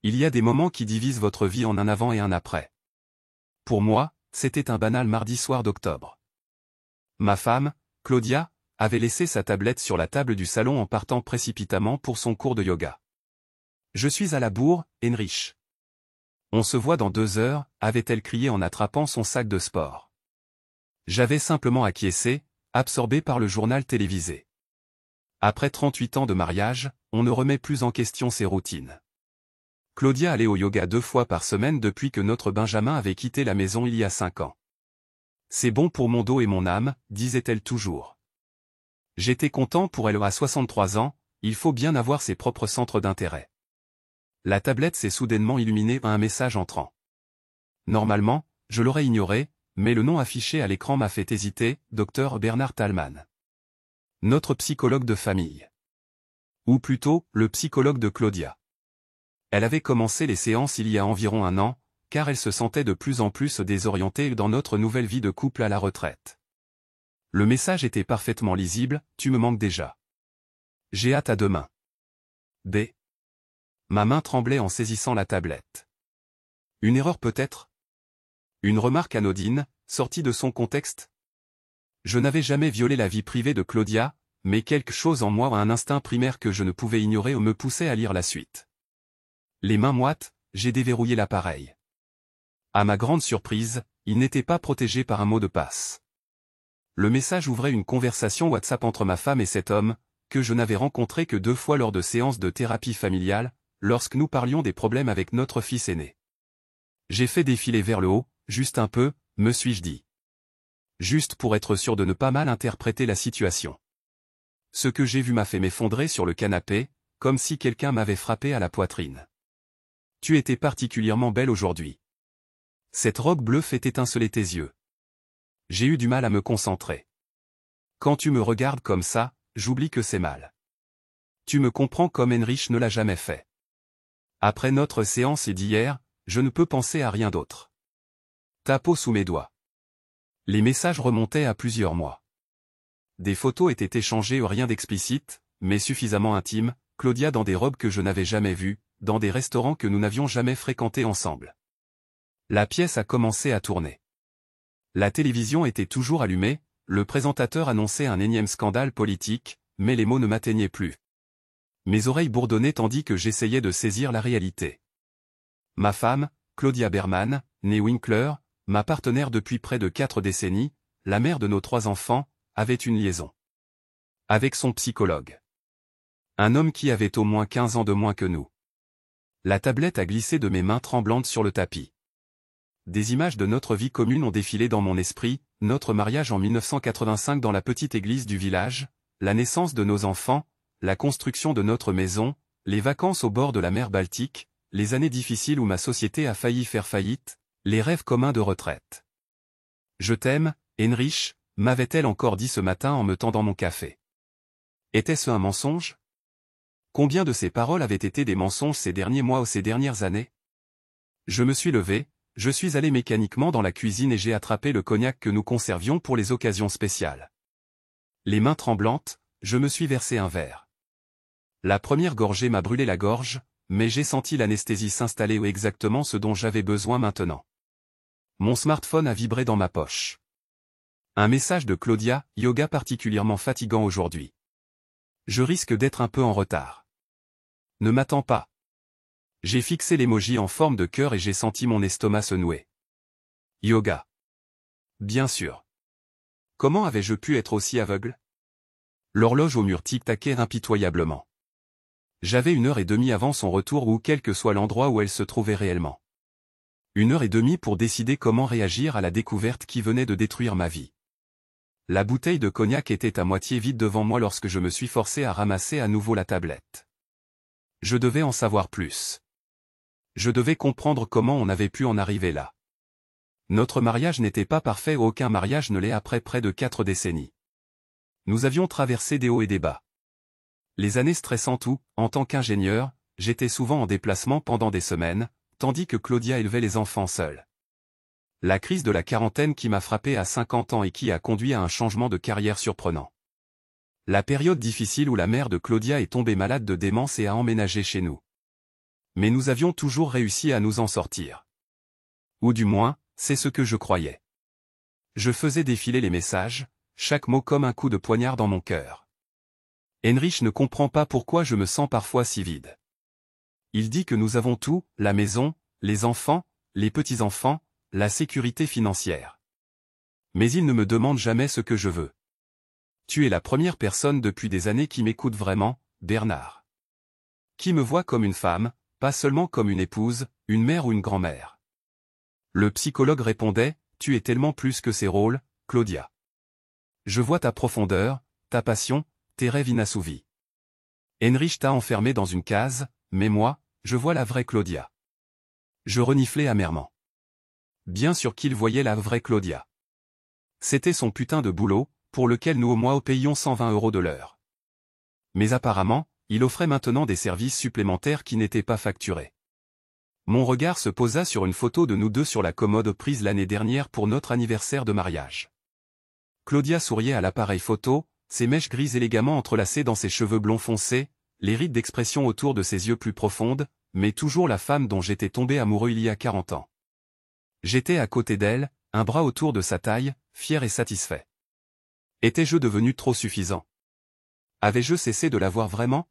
Il y a des moments qui divisent votre vie en un avant et un après. Pour moi, c'était un banal mardi soir d'octobre. Ma femme, Claudia, avait laissé sa tablette sur la table du salon en partant précipitamment pour son cours de yoga. Je suis à la bourre, Heinrich. On se voit dans 2 heures, avait-elle crié en attrapant son sac de sport. J'avais simplement acquiescé, absorbé par le journal télévisé. Après 38 ans de mariage, on ne remet plus en question ses routines. Claudia allait au yoga 2 fois par semaine depuis que notre Benjamin avait quitté la maison il y a 5 ans. C'est bon pour mon dos et mon âme, disait-elle toujours. J'étais content pour elle à 63 ans, il faut bien avoir ses propres centres d'intérêt. La tablette s'est soudainement illuminée par un message entrant. Normalement, je l'aurais ignoré, mais le nom affiché à l'écran m'a fait hésiter, Dr Bernard Thalmann. Notre psychologue de famille. Ou plutôt, le psychologue de Claudia. Elle avait commencé les séances il y a environ 1 an, car elle se sentait de plus en plus désorientée dans notre nouvelle vie de couple à la retraite. Le message était parfaitement lisible, tu me manques déjà. J'ai hâte à demain. B. Ma main tremblait en saisissant la tablette. Une erreur peut-être? Une remarque anodine, sortie de son contexte? Je n'avais jamais violé la vie privée de Claudia, mais quelque chose en moi a un instinct primaire que je ne pouvais ignorer ou me poussait à lire la suite. Les mains moites, j'ai déverrouillé l'appareil. À ma grande surprise, il n'était pas protégé par un mot de passe. Le message ouvrait une conversation WhatsApp entre ma femme et cet homme, que je n'avais rencontré que 2 fois lors de séances de thérapie familiale, lorsque nous parlions des problèmes avec notre fils aîné. J'ai fait défiler vers le haut, juste un peu, me suis-je dit. Juste pour être sûr de ne pas mal interpréter la situation. Ce que j'ai vu m'a fait m'effondrer sur le canapé, comme si quelqu'un m'avait frappé à la poitrine. Tu étais particulièrement belle aujourd'hui. Cette robe bleue fait étinceler tes yeux. J'ai eu du mal à me concentrer. Quand tu me regardes comme ça, j'oublie que c'est mal. Tu me comprends comme Heinrich ne l'a jamais fait. Après notre séance et d'hier, je ne peux penser à rien d'autre. Ta peau sous mes doigts. Les messages remontaient à plusieurs mois. Des photos étaient échangées rien d'explicite, mais suffisamment intimes, Claudia dans des robes que je n'avais jamais vues, dans des restaurants que nous n'avions jamais fréquentés ensemble. La pièce a commencé à tourner. La télévision était toujours allumée, le présentateur annonçait un énième scandale politique, mais les mots ne m'atteignaient plus. Mes oreilles bourdonnaient tandis que j'essayais de saisir la réalité. Ma femme, Claudia Berman, née Winkler, ma partenaire depuis près de 4 décennies, la mère de nos 3 enfants, avait une liaison. Avec son psychologue. Un homme qui avait au moins 15 ans de moins que nous. La tablette a glissé de mes mains tremblantes sur le tapis. Des images de notre vie commune ont défilé dans mon esprit, notre mariage en 1985 dans la petite église du village, la naissance de nos enfants, la construction de notre maison, les vacances au bord de la mer Baltique, les années difficiles où ma société a failli faire faillite, les rêves communs de retraite. Je t'aime, Heinrich, m'avait-elle encore dit ce matin en me tendant mon café. Était-ce un mensonge? Combien de ces paroles avaient été des mensonges ces derniers mois ou ces dernières années? Je me suis levé, je suis allé mécaniquement dans la cuisine et j'ai attrapé le cognac que nous conservions pour les occasions spéciales. Les mains tremblantes, je me suis versé un verre. La première gorgée m'a brûlé la gorge, mais j'ai senti l'anesthésie s'installer ou exactement ce dont j'avais besoin maintenant. Mon smartphone a vibré dans ma poche. Un message de Claudia, yoga particulièrement fatigant aujourd'hui. Je risque d'être un peu en retard. Ne m'attends pas. J'ai fixé l'emoji en forme de cœur et j'ai senti mon estomac se nouer. Yoga. Bien sûr. Comment avais-je pu être aussi aveugle? L'horloge au mur tic-taquait impitoyablement. J'avais 1h30 avant son retour ou quel que soit l'endroit où elle se trouvait réellement. 1h30 pour décider comment réagir à la découverte qui venait de détruire ma vie. La bouteille de cognac était à moitié vide devant moi lorsque je me suis forcé à ramasser à nouveau la tablette. Je devais en savoir plus. Je devais comprendre comment on avait pu en arriver là. Notre mariage n'était pas parfait, aucun mariage ne l'est après près de 4 décennies. Nous avions traversé des hauts et des bas. Les années stressantes où, en tant qu'ingénieur, j'étais souvent en déplacement pendant des semaines, tandis que Claudia élevait les enfants seuls. La crise de la quarantaine qui m'a frappé à 50 ans et qui a conduit à un changement de carrière surprenant. La période difficile où la mère de Claudia est tombée malade de démence et a emménagé chez nous. Mais nous avions toujours réussi à nous en sortir. Ou du moins, c'est ce que je croyais. Je faisais défiler les messages, chaque mot comme un coup de poignard dans mon cœur. Heinrich ne comprend pas pourquoi je me sens parfois si vide. Il dit que nous avons tout, la maison, les enfants, les petits-enfants, la sécurité financière. Mais il ne me demande jamais ce que je veux. Tu es la première personne depuis des années qui m'écoute vraiment, Bernard. Qui me voit comme une femme, pas seulement comme une épouse, une mère ou une grand-mère. Le psychologue répondait, tu es tellement plus que ces rôles, Claudia. Je vois ta profondeur, ta passion, tes rêves inassouvis. Heinrich t'a enfermé dans une case, mais moi, je vois la vraie Claudia. Je reniflais amèrement. Bien sûr qu'il voyait la vraie Claudia. C'était son putain de boulot, pour lequel nous au mois payions 120 € de l'heure. Mais apparemment, il offrait maintenant des services supplémentaires qui n'étaient pas facturés. Mon regard se posa sur une photo de nous deux sur la commode prise l'année dernière pour notre anniversaire de mariage. Claudia souriait à l'appareil photo, ses mèches grises élégamment entrelacées dans ses cheveux blonds foncés, les rides d'expression autour de ses yeux plus profondes, mais toujours la femme dont j'étais tombé amoureux il y a 40 ans. J'étais à côté d'elle, un bras autour de sa taille, fier et satisfait. Étais-je devenu trop suffisant? Avais-je cessé de la voir vraiment?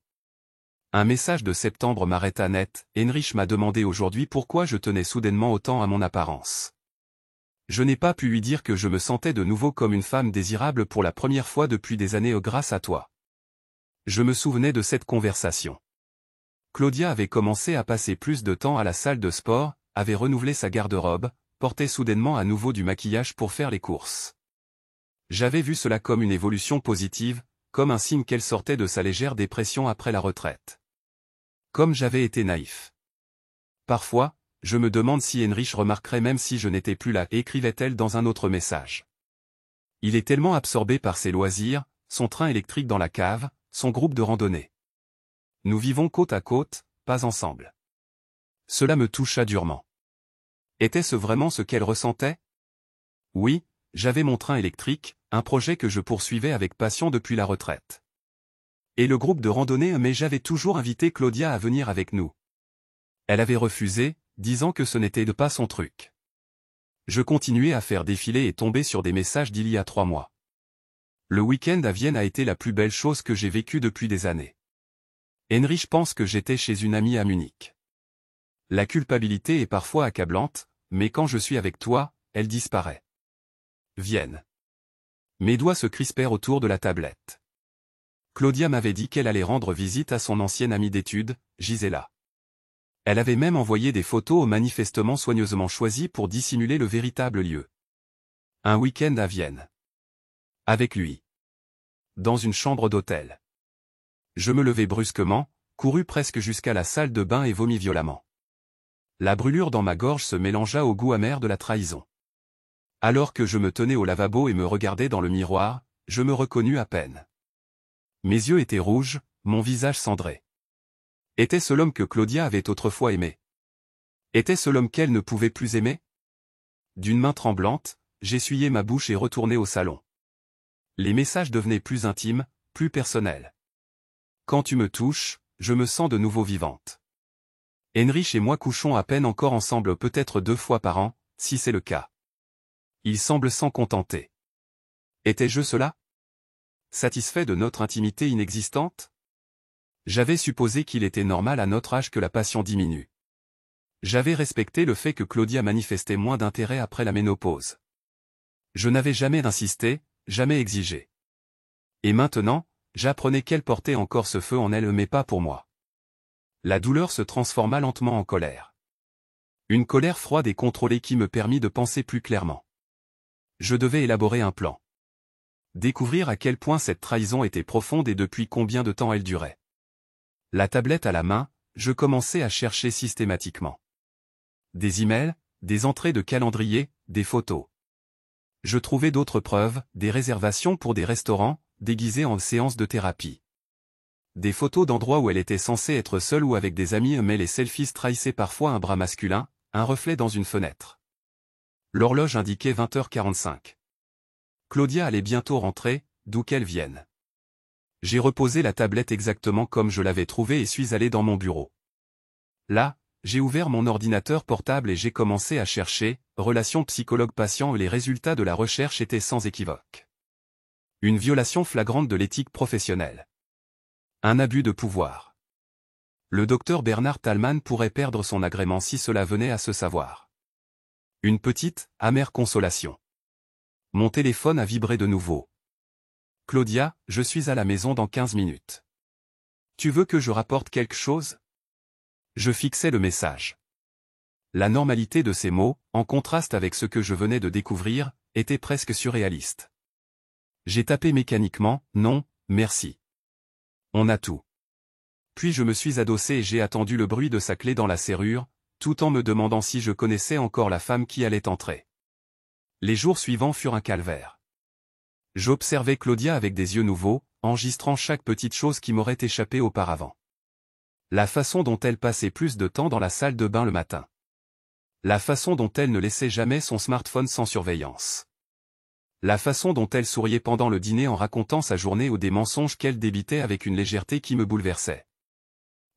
Un message de septembre m'arrêta net. Heinrich m'a demandé aujourd'hui pourquoi je tenais soudainement autant à mon apparence. Je n'ai pas pu lui dire que je me sentais de nouveau comme une femme désirable pour la première fois depuis des années grâce à toi. Je me souvenais de cette conversation. Claudia avait commencé à passer plus de temps à la salle de sport, avait renouvelé sa garde-robe, portait soudainement à nouveau du maquillage pour faire les courses. J'avais vu cela comme une évolution positive, comme un signe qu'elle sortait de sa légère dépression après la retraite. Comme j'avais été naïf. Parfois, je me demande si Heinrich remarquerait même si je n'étais plus là, écrivait-elle dans un autre message. Il est tellement absorbé par ses loisirs, son train électrique dans la cave, son groupe de randonnée. Nous vivons côte à côte, pas ensemble. Cela me toucha durement. Était-ce vraiment ce qu'elle ressentait? Oui, j'avais mon train électrique, un projet que je poursuivais avec passion depuis la retraite. Et le groupe de randonnée, mais j'avais toujours invité Claudia à venir avec nous. Elle avait refusé, disant que ce n'était pas son truc. Je continuais à faire défiler et tomber sur des messages d'il y a 3 mois. Le week-end à Vienne a été la plus belle chose que j'ai vécue depuis des années. Heinrich pense que j'étais chez une amie à Munich. La culpabilité est parfois accablante, mais quand je suis avec toi, elle disparaît. Vienne. Mes doigts se crispèrent autour de la tablette. Claudia m'avait dit qu'elle allait rendre visite à son ancienne amie d'études, Gisela. Elle avait même envoyé des photos manifestement soigneusement choisies pour dissimuler le véritable lieu. Un week-end à Vienne. Avec lui. Dans une chambre d'hôtel. Je me levai brusquement, courus presque jusqu'à la salle de bain et vomis violemment. La brûlure dans ma gorge se mélangea au goût amer de la trahison. Alors que je me tenais au lavabo et me regardais dans le miroir, je me reconnus à peine. Mes yeux étaient rouges, mon visage cendré. Était-ce l'homme que Claudia avait autrefois aimé? Était-ce l'homme qu'elle ne pouvait plus aimer? D'une main tremblante, j'essuyai ma bouche et retournai au salon. Les messages devenaient plus intimes, plus personnels. Quand tu me touches, je me sens de nouveau vivante. Heinrich et moi couchons à peine encore ensemble, peut-être 2 fois par an, si c'est le cas. Il semble s'en contenter. Étais-je cela? Satisfait de notre intimité inexistante? J'avais supposé qu'il était normal à notre âge que la passion diminue. J'avais respecté le fait que Claudia manifestait moins d'intérêt après la ménopause. Je n'avais jamais insisté, jamais exigé. Et maintenant, j'apprenais qu'elle portait encore ce feu en elle, mais pas pour moi. La douleur se transforma lentement en colère. Une colère froide et contrôlée qui me permit de penser plus clairement. Je devais élaborer un plan. Découvrir à quel point cette trahison était profonde et depuis combien de temps elle durait. La tablette à la main, je commençais à chercher systématiquement. Des emails, des entrées de calendrier, des photos. Je trouvais d'autres preuves, des réservations pour des restaurants, déguisées en séances de thérapie. Des photos d'endroits où elle était censée être seule ou avec des amis, mais les selfies trahissaient parfois un bras masculin, un reflet dans une fenêtre. L'horloge indiquait 20h45. Claudia allait bientôt rentrer, d'où qu'elle vienne. J'ai reposé la tablette exactement comme je l'avais trouvée et suis allé dans mon bureau. Là, j'ai ouvert mon ordinateur portable et j'ai commencé à chercher, relation psychologue-patient et les résultats de la recherche étaient sans équivoque. Une violation flagrante de l'éthique professionnelle. Un abus de pouvoir. Le docteur Bernard Thalmann pourrait perdre son agrément si cela venait à se savoir. Une petite, amère consolation. Mon téléphone a vibré de nouveau. Claudia, je suis à la maison dans 15 minutes. Tu veux que je rapporte quelque chose? Je fixais le message. La normalité de ces mots, en contraste avec ce que je venais de découvrir, était presque surréaliste. J'ai tapé mécaniquement, non, merci. On a tout. Puis je me suis adossé et j'ai attendu le bruit de sa clé dans la serrure, tout en me demandant si je connaissais encore la femme qui allait entrer. Les jours suivants furent un calvaire. J'observais Claudia avec des yeux nouveaux, enregistrant chaque petite chose qui m'aurait échappé auparavant. La façon dont elle passait plus de temps dans la salle de bain le matin. La façon dont elle ne laissait jamais son smartphone sans surveillance. La façon dont elle souriait pendant le dîner en racontant sa journée ou des mensonges qu'elle débitait avec une légèreté qui me bouleversait.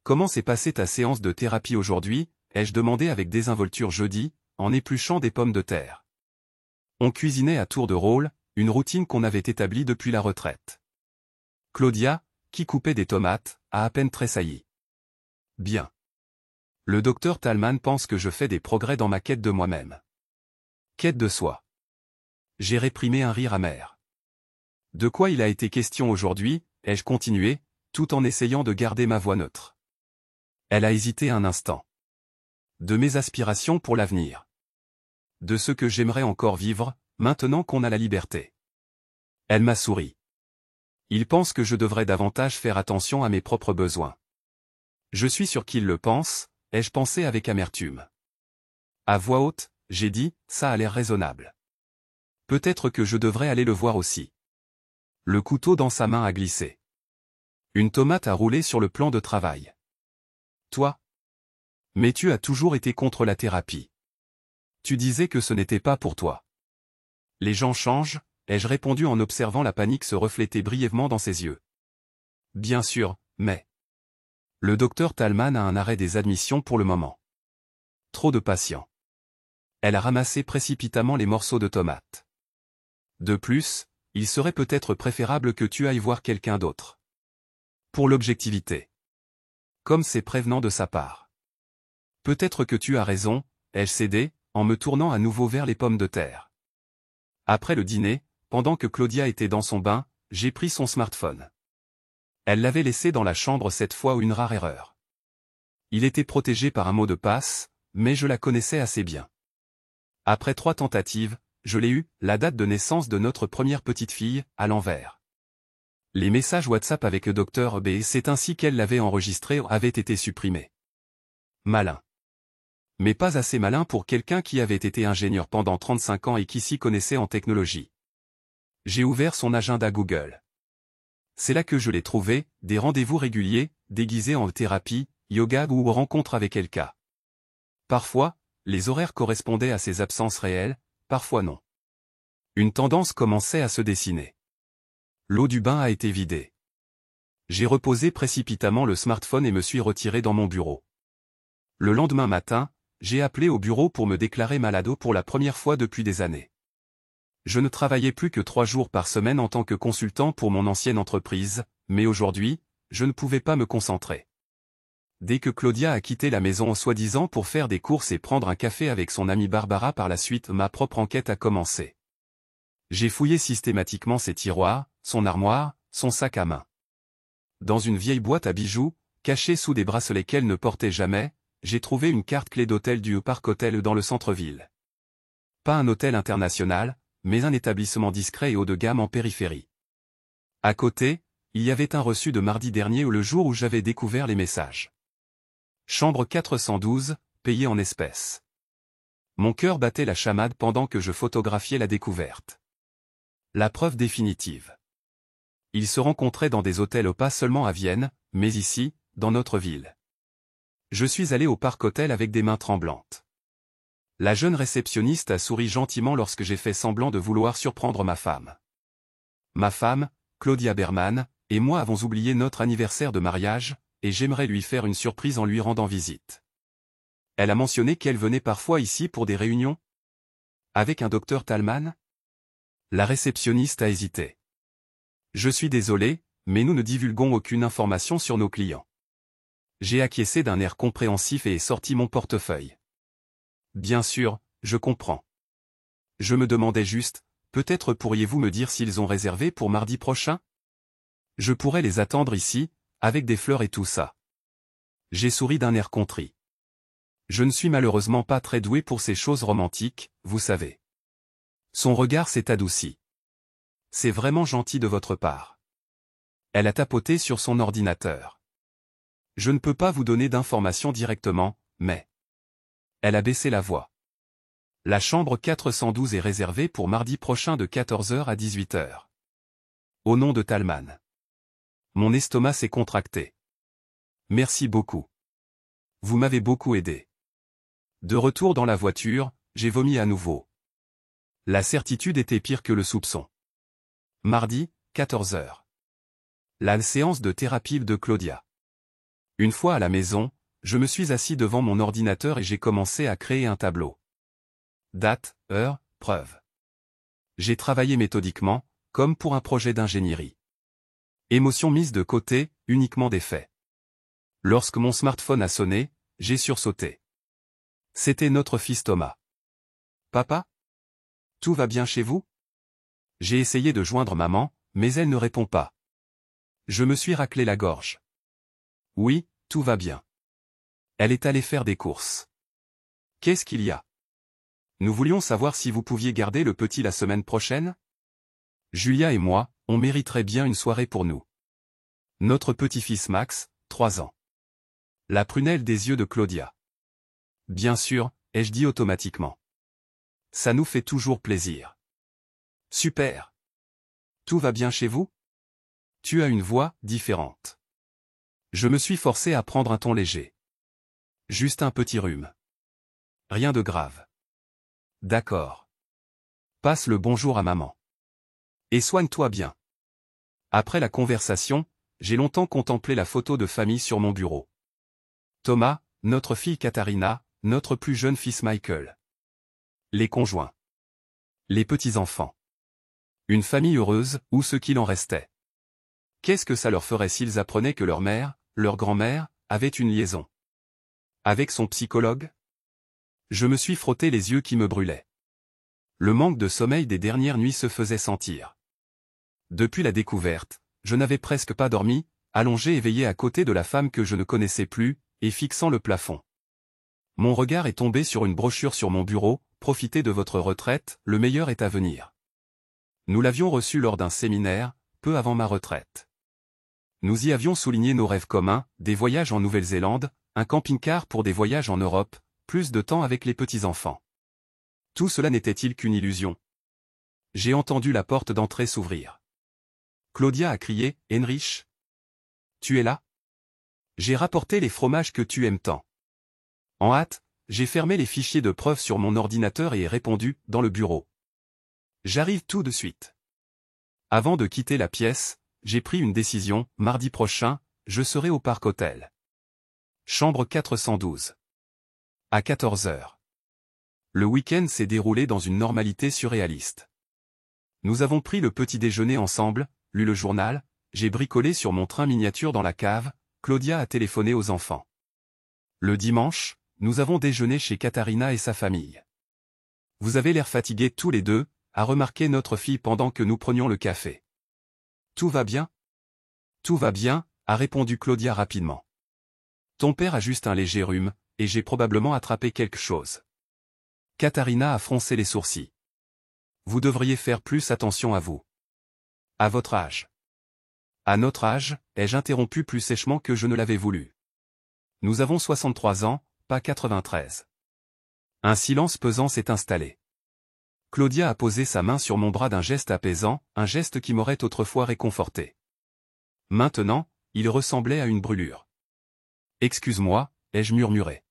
Comment s'est passée ta séance de thérapie aujourd'hui? Ai-je demandé avec désinvolture jeudi, en épluchant des pommes de terre. On cuisinait à tour de rôle, une routine qu'on avait établie depuis la retraite. Claudia, qui coupait des tomates, a à peine tressailli. Bien. Le docteur Thalmann pense que je fais des progrès dans ma quête de moi-même. Quête de soi. J'ai réprimé un rire amer. De quoi il a été question aujourd'hui? Ai-je continué, tout en essayant de garder ma voix neutre. Elle a hésité un instant. De mes aspirations pour l'avenir. De ce que j'aimerais encore vivre, maintenant qu'on a la liberté. Elle m'a souri. Il pense que je devrais davantage faire attention à mes propres besoins. Je suis sûr qu'il le pense, ai-je pensé avec amertume. À voix haute, j'ai dit, ça a l'air raisonnable. Peut-être que je devrais aller le voir aussi. Le couteau dans sa main a glissé. Une tomate a roulé sur le plan de travail. Toi? Mais tu as toujours été contre la thérapie. Tu disais que ce n'était pas pour toi. Les gens changent, ai-je répondu en observant la panique se refléter brièvement dans ses yeux. Bien sûr, mais... Le docteur Thalmann a un arrêt des admissions pour le moment. Trop de patients. Elle a ramassé précipitamment les morceaux de tomates. De plus, il serait peut-être préférable que tu ailles voir quelqu'un d'autre. Pour l'objectivité. Comme c'est prévenant de sa part. Peut-être que tu as raison, ai-je cédé, en me tournant à nouveau vers les pommes de terre. Après le dîner, pendant que Claudia était dans son bain, j'ai pris son smartphone. Elle l'avait laissé dans la chambre cette fois une rare erreur. Il était protégé par un mot de passe, mais je la connaissais assez bien. Après 3 tentatives, je l'ai eu, la date de naissance de notre première petite fille, à l'envers. Les messages WhatsApp avec le docteur B, c'est ainsi qu'elle l'avait enregistré, avaient été supprimés. Malin. Mais pas assez malin pour quelqu'un qui avait été ingénieur pendant 35 ans et qui s'y connaissait en technologie. J'ai ouvert son agenda Google. C'est là que je l'ai trouvé, des rendez-vous réguliers, déguisés en thérapie, yoga ou rencontre avec quelqu'un. Parfois, les horaires correspondaient à ses absences réelles, parfois non. Une tendance commençait à se dessiner. L'eau du bain a été vidée. J'ai reposé précipitamment le smartphone et me suis retiré dans mon bureau. Le lendemain matin, j'ai appelé au bureau pour me déclarer malade pour la première fois depuis des années. Je ne travaillais plus que 3 jours par semaine en tant que consultant pour mon ancienne entreprise, mais aujourd'hui, je ne pouvais pas me concentrer. Dès que Claudia a quitté la maison soi-disant pour faire des courses et prendre un café avec son amie Barbara par la suite, ma propre enquête a commencé. J'ai fouillé systématiquement ses tiroirs, son armoire, son sac à main. Dans une vieille boîte à bijoux, cachée sous des bracelets qu'elle ne portait jamais, j'ai trouvé une carte clé d'hôtel du Parc Hôtel dans le centre-ville. Pas un hôtel international, mais un établissement discret et haut de gamme en périphérie. À côté, il y avait un reçu de mardi dernier ou le jour où j'avais découvert les messages. Chambre 412, payé en espèces. Mon cœur battait la chamade pendant que je photographiais la découverte. La preuve définitive. Ils se rencontraient dans des hôtels pas seulement à Vienne, mais ici, dans notre ville. Je suis allé au Parc Hôtel avec des mains tremblantes. La jeune réceptionniste a souri gentiment lorsque j'ai fait semblant de vouloir surprendre ma femme. Ma femme, Claudia Berman, et moi avons oublié notre anniversaire de mariage, et j'aimerais lui faire une surprise en lui rendant visite. Elle a mentionné qu'elle venait parfois ici pour des réunions? Avec un docteur Thalmann? La réceptionniste a hésité. Je suis désolé, mais nous ne divulguons aucune information sur nos clients. J'ai acquiescé d'un air compréhensif et ai sorti mon portefeuille. Bien sûr, je comprends. Je me demandais juste, peut-être pourriez-vous me dire s'ils ont réservé pour mardi prochain? Je pourrais les attendre ici, avec des fleurs et tout ça. J'ai souri d'un air contrit. Je ne suis malheureusement pas très doué pour ces choses romantiques, vous savez. Son regard s'est adouci. C'est vraiment gentil de votre part. Elle a tapoté sur son ordinateur. Je ne peux pas vous donner d'informations directement, mais... Elle a baissé la voix. La chambre 412 est réservée pour mardi prochain de 14h à 18h. Au nom de Thalmann. Mon estomac s'est contracté. Merci beaucoup. Vous m'avez beaucoup aidé. De retour dans la voiture, j'ai vomi à nouveau. La certitude était pire que le soupçon. Mardi, 14h. La séance de thérapie de Claudia. Une fois à la maison, je me suis assis devant mon ordinateur et j'ai commencé à créer un tableau. Date, heure, preuve. J'ai travaillé méthodiquement, comme pour un projet d'ingénierie. Émotion mise de côté, uniquement des faits. Lorsque mon smartphone a sonné, j'ai sursauté. C'était notre fils Thomas. Papa? Tout va bien chez vous? J'ai essayé de joindre maman, mais elle ne répond pas. Je me suis raclé la gorge. Oui, tout va bien. Elle est allée faire des courses. Qu'est-ce qu'il y a? Nous voulions savoir si vous pouviez garder le petit la semaine prochaine? Julia et moi, on mériterait bien une soirée pour nous. Notre petit-fils Max, 3 ans. La prunelle des yeux de Claudia. Bien sûr, ai-je dit automatiquement. Ça nous fait toujours plaisir. Super. Tout va bien chez vous? Tu as une voix différente. Je me suis forcé à prendre un ton léger. Juste un petit rhume. Rien de grave. D'accord. Passe le bonjour à maman. Et soigne-toi bien. Après la conversation, j'ai longtemps contemplé la photo de famille sur mon bureau. Thomas, notre fille Katharina, notre plus jeune fils Michael. Les conjoints. Les petits-enfants. Une famille heureuse, ou ce qu'il en restait. Qu'est-ce que ça leur ferait s'ils apprenaient que leur mère, leur grand-mère, avait une liaison avec son psychologue? Je me suis frotté les yeux qui me brûlaient. Le manque de sommeil des dernières nuits se faisait sentir. Depuis la découverte, je n'avais presque pas dormi, allongé éveillé à côté de la femme que je ne connaissais plus, et fixant le plafond. Mon regard est tombé sur une brochure sur mon bureau, « Profitez de votre retraite, le meilleur est à venir ». Nous l'avions reçue lors d'un séminaire, peu avant ma retraite. Nous y avions souligné nos rêves communs, des voyages en Nouvelle-Zélande, un camping-car pour des voyages en Europe, plus de temps avec les petits-enfants. Tout cela n'était-il qu'une illusion? J'ai entendu la porte d'entrée s'ouvrir. Claudia a crié, « Heinrich? Tu es là? J'ai rapporté les fromages que tu aimes tant. » En hâte, j'ai fermé les fichiers de preuves sur mon ordinateur et ai répondu, dans le bureau. J'arrive tout de suite. Avant de quitter la pièce, j'ai pris une décision, mardi prochain, je serai au Parc Hôtel. Chambre 412. À 14h. Le week-end s'est déroulé dans une normalité surréaliste. Nous avons pris le petit déjeuner ensemble, lu le journal, j'ai bricolé sur mon train miniature dans la cave, Claudia a téléphoné aux enfants. Le dimanche, nous avons déjeuné chez Katharina et sa famille. Vous avez l'air fatigués tous les deux, a remarqué notre fille pendant que nous prenions le café. Tout va bien? Tout va bien, a répondu Claudia rapidement. Ton père a juste un léger rhume, et j'ai probablement attrapé quelque chose. Katharina a froncé les sourcils. Vous devriez faire plus attention à vous. À votre âge. À notre âge, ai-je interrompu plus sèchement que je ne l'avais voulu. Nous avons 63 ans, pas 93. Un silence pesant s'est installé. Claudia a posé sa main sur mon bras d'un geste apaisant, un geste qui m'aurait autrefois réconforté. Maintenant, il ressemblait à une brûlure. Excuse-moi, ai-je murmuré.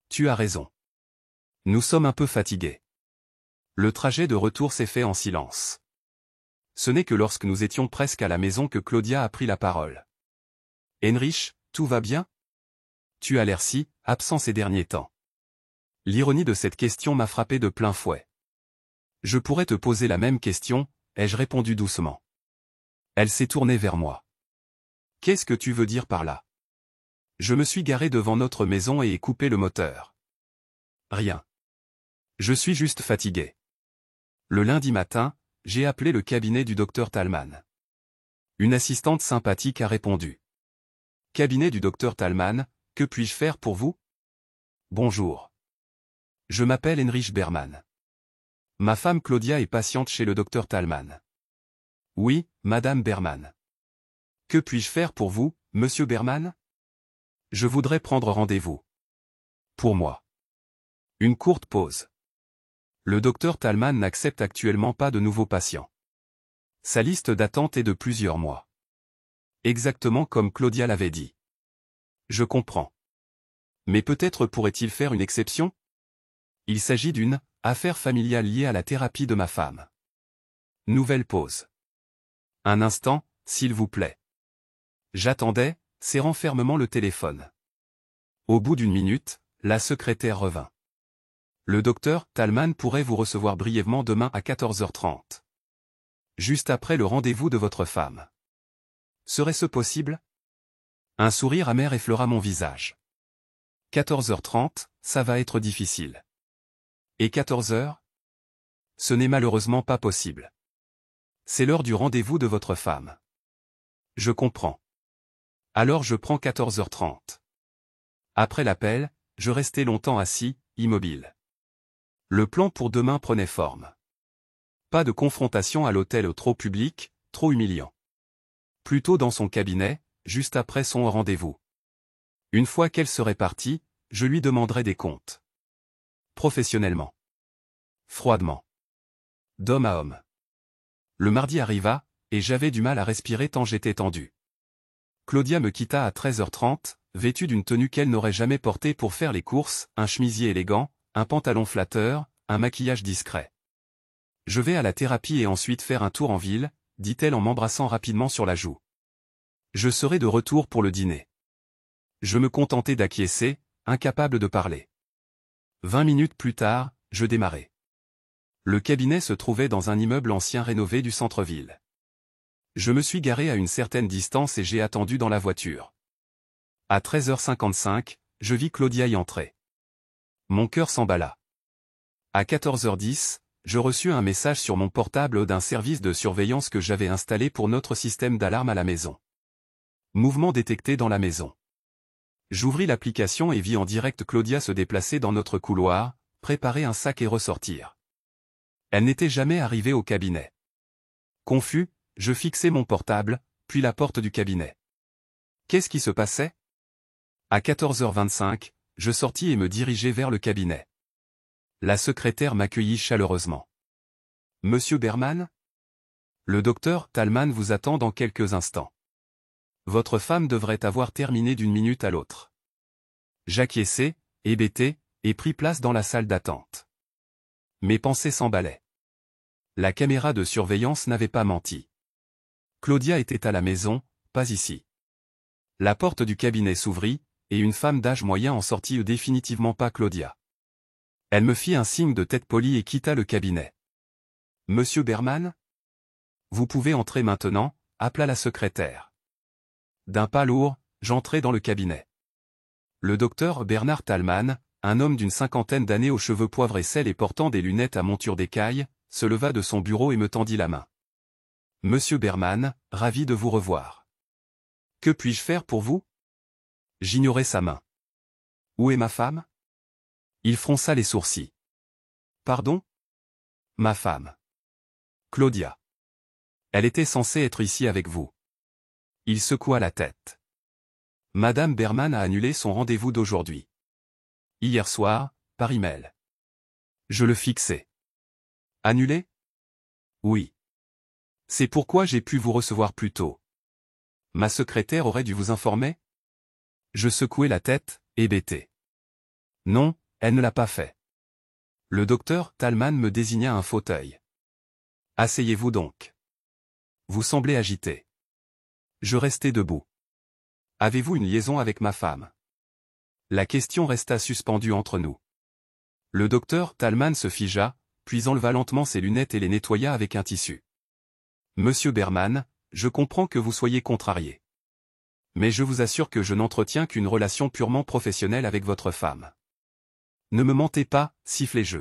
Tu as raison. Nous sommes un peu fatigués. Le trajet de retour s'est fait en silence. Ce n'est que lorsque nous étions presque à la maison que Claudia a pris la parole. Heinrich, tout va bien? Tu as l'air si absent ces derniers temps. L'ironie de cette question m'a frappé de plein fouet. Je pourrais te poser la même question, ai-je répondu doucement. Elle s'est tournée vers moi. Qu'est-ce que tu veux dire par là? Je me suis garé devant notre maison et ai coupé le moteur. Rien. Je suis juste fatigué. Le lundi matin, j'ai appelé le cabinet du docteur Thalmann. Une assistante sympathique a répondu. Cabinet du docteur Thalmann, que puis-je faire pour vous? Bonjour. Je m'appelle Heinrich Berman. Ma femme Claudia est patiente chez le docteur Thalmann. Oui, madame Berman. Que puis-je faire pour vous, monsieur Berman? Je voudrais prendre rendez-vous. Pour moi. Une courte pause. Le docteur Thalmann n'accepte actuellement pas de nouveaux patients. Sa liste d'attente est de plusieurs mois. Exactement comme Claudia l'avait dit. Je comprends. Mais peut-être pourrait-il faire une exception? Il s'agit d'une affaire familiale liée à la thérapie de ma femme. Nouvelle pause. Un instant, s'il vous plaît. J'attendais, serrant fermement le téléphone. Au bout d'une minute, la secrétaire revint. Le docteur Thalmann pourrait vous recevoir brièvement demain à 14h30. Juste après le rendez-vous de votre femme. Serait-ce possible? Un sourire amer effleura mon visage. 14h30, ça va être difficile. Et 14h? Ce n'est malheureusement pas possible. C'est l'heure du rendez-vous de votre femme. Je comprends. Alors je prends 14h30. Après l'appel, je restais longtemps assis, immobile. Le plan pour demain prenait forme. Pas de confrontation à l'hôtel trop public, trop humiliant. Plutôt dans son cabinet, juste après son rendez-vous. Une fois qu'elle serait partie, je lui demanderais des comptes. Professionnellement. Froidement. D'homme à homme. Le mardi arriva, et j'avais du mal à respirer tant j'étais tendu. Claudia me quitta à 13h30, vêtue d'une tenue qu'elle n'aurait jamais portée pour faire les courses, un chemisier élégant, un pantalon flatteur, un maquillage discret. Je vais à la thérapie et ensuite faire un tour en ville, dit-elle en m'embrassant rapidement sur la joue. Je serai de retour pour le dîner. Je me contentais d'acquiescer, incapable de parler. 20 minutes plus tard, je démarrais. Le cabinet se trouvait dans un immeuble ancien rénové du centre-ville. Je me suis garé à une certaine distance et j'ai attendu dans la voiture. À 13h55, je vis Claudia y entrer. Mon cœur s'emballa. À 14h10, je reçus un message sur mon portable d'un service de surveillance que j'avais installé pour notre système d'alarme à la maison. Mouvement détecté dans la maison. J'ouvris l'application et vis en direct Claudia se déplacer dans notre couloir, préparer un sac et ressortir. Elle n'était jamais arrivée au cabinet. Confus, je fixai mon portable, puis la porte du cabinet. Qu'est-ce qui se passait? À 14h25, je sortis et me dirigeai vers le cabinet. La secrétaire m'accueillit chaleureusement. Monsieur Berman? Le docteur Thalmann vous attend dans quelques instants. Votre femme devrait avoir terminé d'une minute à l'autre. J'acquiesçai, hébété, et pris place dans la salle d'attente. Mes pensées s'emballaient. La caméra de surveillance n'avait pas menti. Claudia était à la maison, pas ici. La porte du cabinet s'ouvrit, et une femme d'âge moyen en sortit définitivement pas Claudia. Elle me fit un signe de tête polie et quitta le cabinet. Monsieur Berman? Vous pouvez entrer maintenant, appela la secrétaire. D'un pas lourd, j'entrai dans le cabinet. Le docteur Bernard Thalmann, un homme d'une cinquantaine d'années aux cheveux poivre et sel et portant des lunettes à monture d'écaille, se leva de son bureau et me tendit la main. Monsieur Berman, ravi de vous revoir. Que puis-je faire pour vous? J'ignorais sa main. Où est ma femme? Il fronça les sourcils. Pardon? Ma femme. Claudia. Elle était censée être ici avec vous. Il secoua la tête. Madame Berman a annulé son rendez-vous d'aujourd'hui. Hier soir, par email. Je le fixais. Annulé? Oui. C'est pourquoi j'ai pu vous recevoir plus tôt. Ma secrétaire aurait dû vous informer? Je secouai la tête, hébété. Non, elle ne l'a pas fait. Le docteur Thalmann me désigna un fauteuil. Asseyez-vous donc. Vous semblez agité. Je restai debout. Avez-vous une liaison avec ma femme? La question resta suspendue entre nous. Le docteur Talman se figea, puis enleva lentement ses lunettes et les nettoya avec un tissu. Monsieur Berman, je comprends que vous soyez contrarié. Mais je vous assure que je n'entretiens qu'une relation purement professionnelle avec votre femme. Ne me mentez pas, sifflai-je.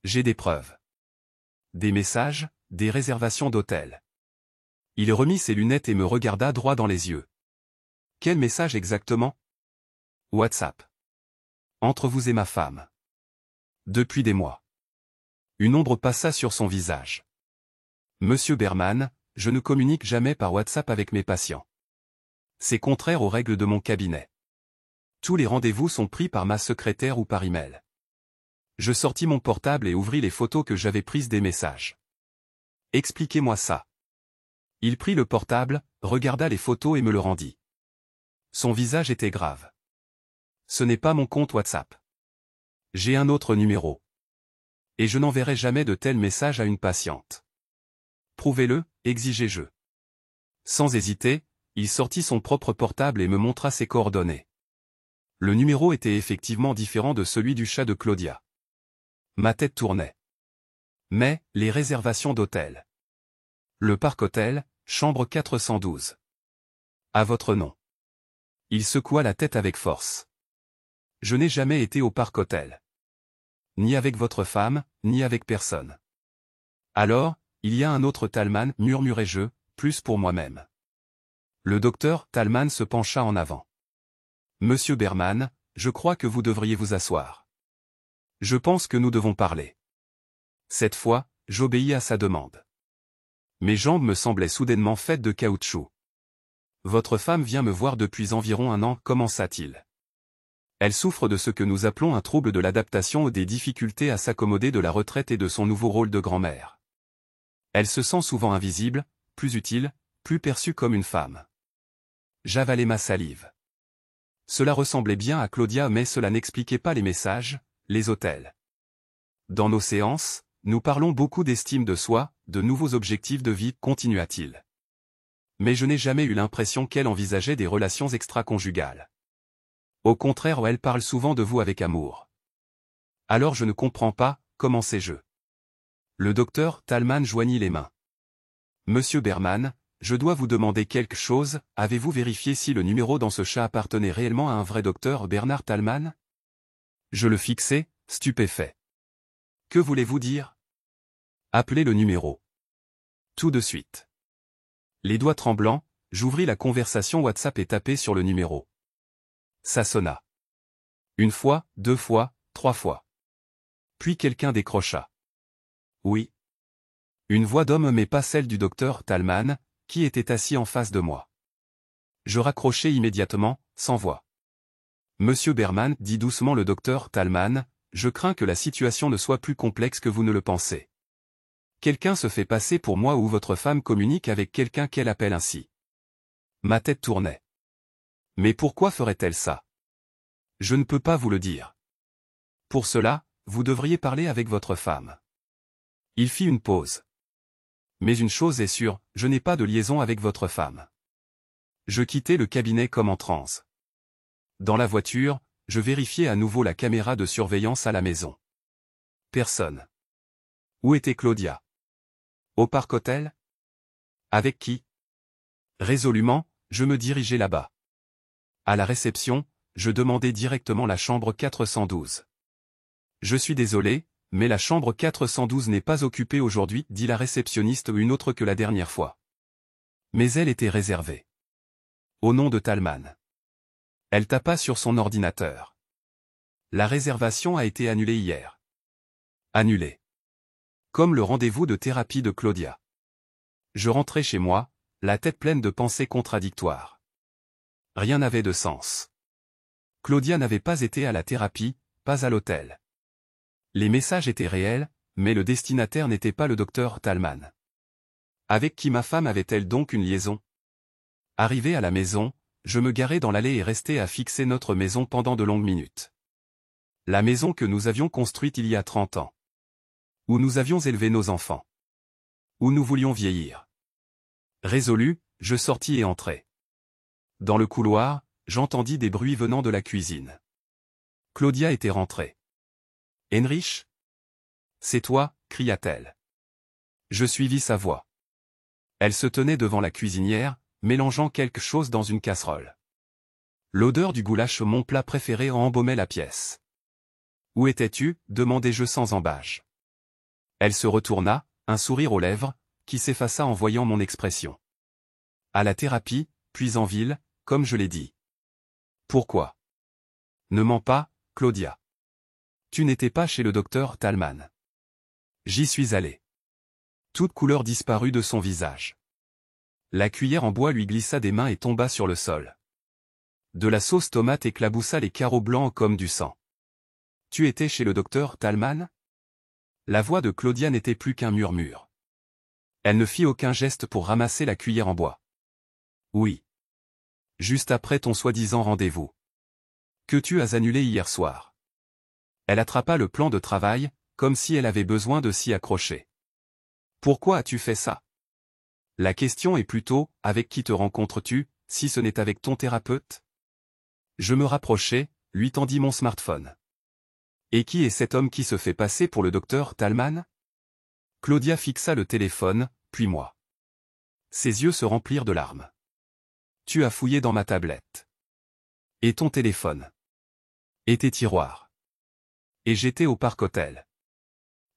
J'ai des preuves. Des messages, des réservations d'hôtel. Il remit ses lunettes et me regarda droit dans les yeux. Quel message exactement? WhatsApp. Entre vous et ma femme. Depuis des mois. Une ombre passa sur son visage. Monsieur Berman, je ne communique jamais par WhatsApp avec mes patients. C'est contraire aux règles de mon cabinet. Tous les rendez-vous sont pris par ma secrétaire ou par email. Je sortis mon portable et ouvris les photos que j'avais prises des messages. Expliquez-moi ça. Il prit le portable, regarda les photos et me le rendit. Son visage était grave. Ce n'est pas mon compte WhatsApp. J'ai un autre numéro. Et je n'enverrai jamais de tels messages à une patiente. Prouvez-le, exigeai-je. Sans hésiter, il sortit son propre portable et me montra ses coordonnées. Le numéro était effectivement différent de celui du chat de Claudia. Ma tête tournait. Mais, les réservations d'hôtel. Le Parc Hôtel, chambre 412. À votre nom. Il secoua la tête avec force. Je n'ai jamais été au Parc Hôtel. Ni avec votre femme, ni avec personne. Alors, il y a un autre Talman, murmurai-je, plus pour moi-même. Le docteur Talman se pencha en avant. Monsieur Berman, je crois que vous devriez vous asseoir. Je pense que nous devons parler. Cette fois, j'obéis à sa demande. Mes jambes me semblaient soudainement faites de caoutchouc. Votre femme vient me voir depuis environ un an, commença-t-il. Elle souffre de ce que nous appelons un trouble de l'adaptation ou des difficultés à s'accommoder de la retraite et de son nouveau rôle de grand-mère. Elle se sent souvent invisible, plus utile, plus perçue comme une femme. J'avalai ma salive. Cela ressemblait bien à Claudia mais cela n'expliquait pas les messages, les hôtels. Dans nos séances, nous parlons beaucoup d'estime de soi, de nouveaux objectifs de vie, continua-t-il. Mais je n'ai jamais eu l'impression qu'elle envisageait des relations extra-conjugales. Au contraire, elle parle souvent de vous avec amour. Alors je ne comprends pas, commençai-je. Le docteur Talman joignit les mains. Monsieur Berman, je dois vous demander quelque chose, avez-vous vérifié si le numéro dans ce chat appartenait réellement à un vrai docteur Bernard Talman? Je le fixai, stupéfait. Que voulez-vous dire? Appelez le numéro. Tout de suite. Les doigts tremblants, j'ouvris la conversation WhatsApp et tapai sur le numéro. Ça sonna. Une fois, 2 fois, 3 fois. Puis quelqu'un décrocha. Oui. Une voix d'homme mais pas celle du docteur Talman, qui était assis en face de moi. Je raccrochai immédiatement, sans voix. Monsieur Berman, dit doucement le docteur Talman, je crains que la situation ne soit plus complexe que vous ne le pensez. Quelqu'un se fait passer pour moi ou votre femme communique avec quelqu'un qu'elle appelle ainsi. Ma tête tournait. Mais pourquoi ferait-elle ça? Je ne peux pas vous le dire. Pour cela, vous devriez parler avec votre femme. Il fit une pause. Mais une chose est sûre, je n'ai pas de liaison avec votre femme. Je quittai le cabinet comme en transe. Dans la voiture, je vérifiai à nouveau la caméra de surveillance à la maison. Personne. Où était Claudia? Au Parc Hôtel? Avec qui? Résolument, je me dirigeai là-bas. À la réception, je demandai directement la chambre 412. Je suis désolé, mais la chambre 412 n'est pas occupée aujourd'hui, dit la réceptionniste une autre que la dernière fois. Mais elle était réservée. Au nom de Talman. Elle tapa sur son ordinateur. La réservation a été annulée hier. Annulée. Comme le rendez-vous de thérapie de Claudia. Je rentrai chez moi, la tête pleine de pensées contradictoires. Rien n'avait de sens. Claudia n'avait pas été à la thérapie, pas à l'hôtel. Les messages étaient réels, mais le destinataire n'était pas le docteur Talman. Avec qui ma femme avait-elle donc une liaison? Arrivé à la maison, je me garai dans l'allée et restai à fixer notre maison pendant de longues minutes. La maison que nous avions construite il y a 30 ans. Où nous avions élevé nos enfants. Où nous voulions vieillir. Résolu, je sortis et entrai. Dans le couloir, j'entendis des bruits venant de la cuisine. Claudia était rentrée. Heinrich? C'est toi, cria-t-elle. Je suivis sa voix. Elle se tenait devant la cuisinière, mélangeant quelque chose dans une casserole. L'odeur du goulash, mon plat préféré, embaumait la pièce. Où étais-tu? Demandai-je sans embâche. Elle se retourna, un sourire aux lèvres, qui s'effaça en voyant mon expression. À la thérapie, puis en ville, comme je l'ai dit. Pourquoi? Ne mens pas, Claudia. Tu n'étais pas chez le docteur Thalmann. J'y suis allé. Toute couleur disparut de son visage. La cuillère en bois lui glissa des mains et tomba sur le sol. De la sauce tomate éclaboussa les carreaux blancs comme du sang. Tu étais chez le docteur Thalmann? La voix de Claudia n'était plus qu'un murmure. Elle ne fit aucun geste pour ramasser la cuillère en bois. Oui. Juste après ton soi-disant rendez-vous. Que tu as annulé hier soir. Elle attrapa le plan de travail, comme si elle avait besoin de s'y accrocher. Pourquoi as-tu fait ça? La question est plutôt, avec qui te rencontres-tu, si ce n'est avec ton thérapeute? Je me rapprochai, lui tendis mon smartphone. Et qui est cet homme qui se fait passer pour le docteur Thalmann? Claudia fixa le téléphone, puis moi. Ses yeux se remplirent de larmes. Tu as fouillé dans ma tablette. Et ton téléphone. Et tes tiroirs. Et j'étais au Parc Hôtel.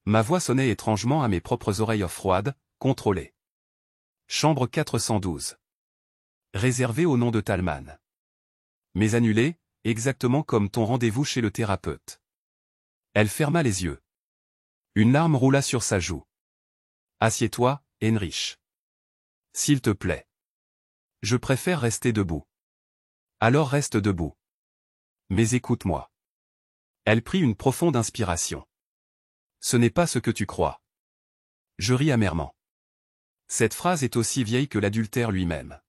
Ma voix sonnait étrangement à mes propres oreilles froides, contrôlées. Chambre 412. Réservée au nom de Thalmann. Mais annulée, exactement comme ton rendez-vous chez le thérapeute. Elle ferma les yeux. Une larme roula sur sa joue. Assieds-toi, Heinrich. S'il te plaît. Je préfère rester debout. Alors reste debout. Mais écoute-moi. Elle prit une profonde inspiration. Ce n'est pas ce que tu crois. Je ris amèrement. Cette phrase est aussi vieille que l'adultère lui-même.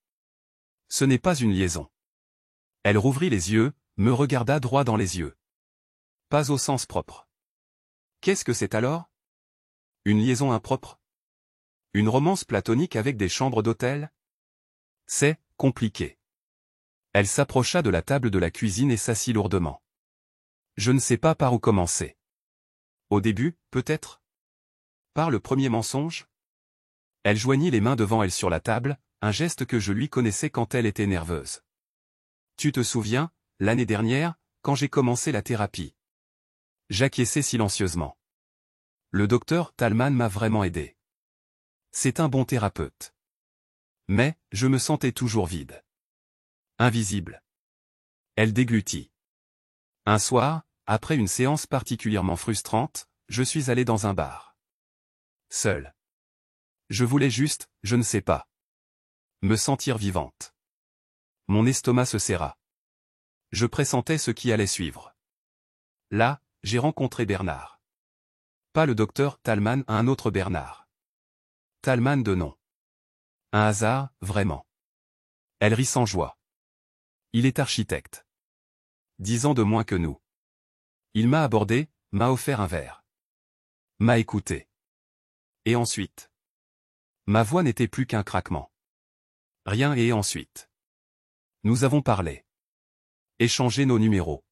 Ce n'est pas une liaison. Elle rouvrit les yeux, me regarda droit dans les yeux. Pas au sens propre. Qu'est-ce que c'est alors? Une liaison impropre? Une romance platonique avec des chambres d'hôtel? C'est compliqué. Elle s'approcha de la table de la cuisine et s'assit lourdement. Je ne sais pas par où commencer. Au début, peut-être? Par le premier mensonge? Elle joignit les mains devant elle sur la table, un geste que je lui connaissais quand elle était nerveuse. Tu te souviens, l'année dernière, quand j'ai commencé la thérapie? J'acquiesçai silencieusement. Le docteur Thalmann m'a vraiment aidé. C'est un bon thérapeute. Mais, je me sentais toujours vide. Invisible. Elle déglutit. Un soir, après une séance particulièrement frustrante, je suis allé dans un bar. Seul. Je voulais juste, je ne sais pas. Me sentir vivante. Mon estomac se serra. Je pressentais ce qui allait suivre. Là, j'ai rencontré Bernard. Pas le docteur Thalmann, un autre Bernard. Thalmann de nom. Un hasard, vraiment. Elle rit sans joie. Il est architecte. 10 ans de moins que nous. Il m'a abordé, m'a offert un verre. M'a écouté. Et ensuite? Ma voix n'était plus qu'un craquement. Rien et ensuite. Nous avons parlé. Échangé nos numéros.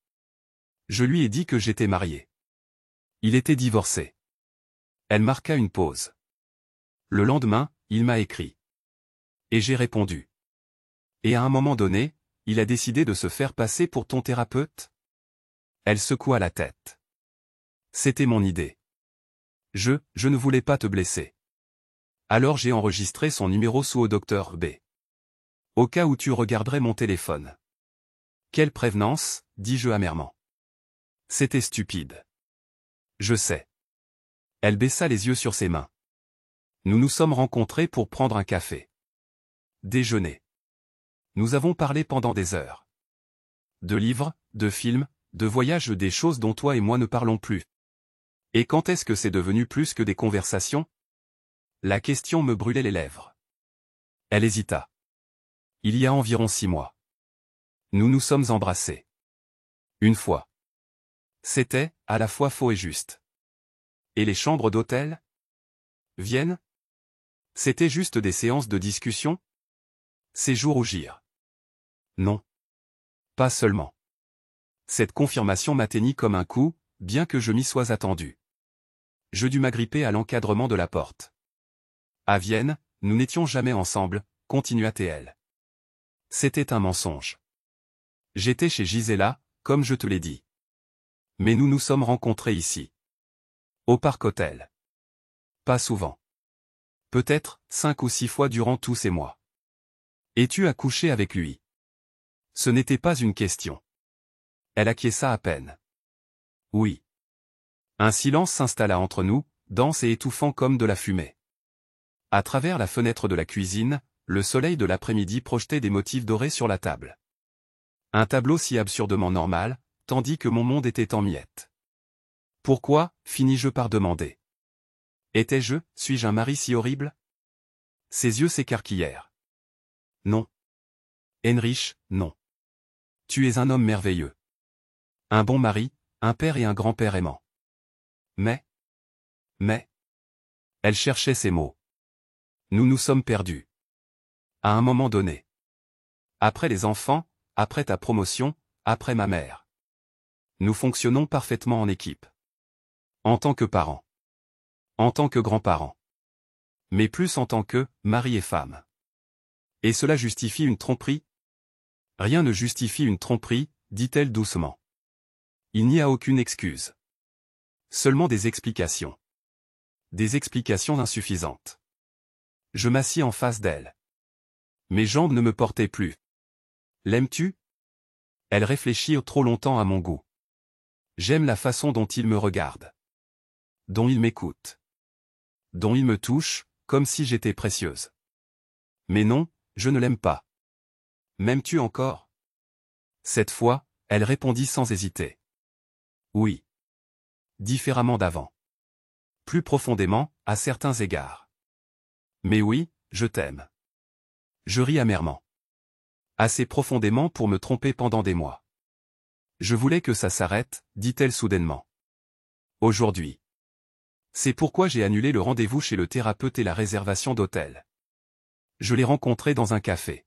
Je lui ai dit que j'étais marié. Il était divorcé. Elle marqua une pause. Le lendemain, il m'a écrit. Et j'ai répondu. Et à un moment donné, il a décidé de se faire passer pour ton thérapeute? Elle secoua la tête. C'était mon idée. Je ne voulais pas te blesser. Alors j'ai enregistré son numéro sous au docteur B. Au cas où tu regarderais mon téléphone. Quelle prévenance, dis-je amèrement. C'était stupide. Je sais. Elle baissa les yeux sur ses mains. Nous nous sommes rencontrés pour prendre un café. Déjeuner. Nous avons parlé pendant des heures. De livres, de films, de voyages, des choses dont toi et moi ne parlons plus. Et quand est-ce que c'est devenu plus que des conversations? La question me brûlait les lèvres. Elle hésita. Il y a environ 6 mois. Nous nous sommes embrassés. Une fois. C'était, à la fois faux et juste. Et les chambres d'hôtel? Vienne? C'était juste des séances de discussion? Séjour ou gire? Non. Pas seulement. Cette confirmation m'atteignit comme un coup, bien que je m'y sois attendu. Je dus m'agripper à l'encadrement de la porte. À Vienne, nous n'étions jamais ensemble, continua TL. C'était un mensonge. J'étais chez Gisela, comme je te l'ai dit. Mais nous nous sommes rencontrés ici. Au Parc Hôtel. Pas souvent. Peut-être 5 ou 6 fois durant tous ces mois. Et tu as couché avec lui. Ce n'était pas une question. Elle acquiesça à peine. Oui. Un silence s'installa entre nous, dense et étouffant comme de la fumée. À travers la fenêtre de la cuisine, le soleil de l'après-midi projetait des motifs dorés sur la table. Un tableau si absurdement normal, tandis que mon monde était en miettes. Pourquoi, finis-je par demander. Suis-je un mari si horrible? Ses yeux s'écarquillèrent. Non. Heinrich, non. Tu es un homme merveilleux. Un bon mari, un père et un grand-père aimant. Mais. Elle cherchait ses mots. Nous nous sommes perdus. À un moment donné. Après les enfants, après ta promotion, après ma mère. Nous fonctionnons parfaitement en équipe. En tant que parents. En tant que grands-parents. Mais plus en tant que mari et femme. Et cela justifie une tromperie? Rien ne justifie une tromperie, dit-elle doucement. Il n'y a aucune excuse. Seulement des explications. Des explications insuffisantes. Je m'assis en face d'elle. Mes jambes ne me portaient plus. L'aimes-tu? Elle réfléchit trop longtemps à mon goût. J'aime la façon dont il me regarde. Dont il m'écoute. Dont il me touche, comme si j'étais précieuse. Mais non, je ne l'aime pas. M'aimes-tu encore? Cette fois, elle répondit sans hésiter. Oui. Différemment d'avant. Plus profondément, à certains égards. Mais oui, je t'aime. Je ris amèrement. Assez profondément pour me tromper pendant des mois. Je voulais que ça s'arrête, dit-elle soudainement. Aujourd'hui. C'est pourquoi j'ai annulé le rendez-vous chez le thérapeute et la réservation d'hôtel. Je l'ai rencontré dans un café.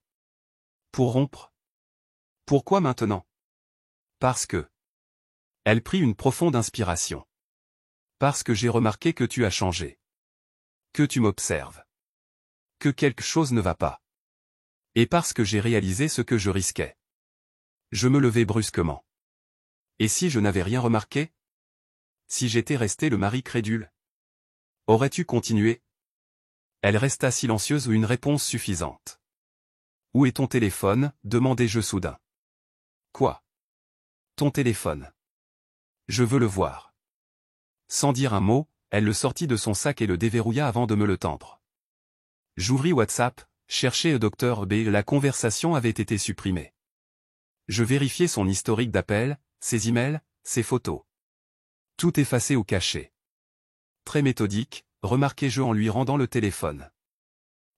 Pour rompre? Pourquoi maintenant? Parce que. Elle prit une profonde inspiration. Parce que j'ai remarqué que tu as changé. Que tu m'observes. Que quelque chose ne va pas. Et parce que j'ai réalisé ce que je risquais. Je me levai brusquement. Et si je n'avais rien remarqué? Si j'étais resté le mari crédule? Aurais-tu continué? Elle resta silencieuse ou une réponse suffisante. Où est ton téléphone? Demandai-je soudain. Quoi? Ton téléphone. Je veux le voir. Sans dire un mot, elle le sortit de son sac et le déverrouilla avant de me le tendre. J'ouvris WhatsApp, cherchai Dr B. La conversation avait été supprimée. Je vérifiai son historique d'appels, ses emails, ses photos. Tout effacé ou caché. Très méthodique, remarquai-je en lui rendant le téléphone.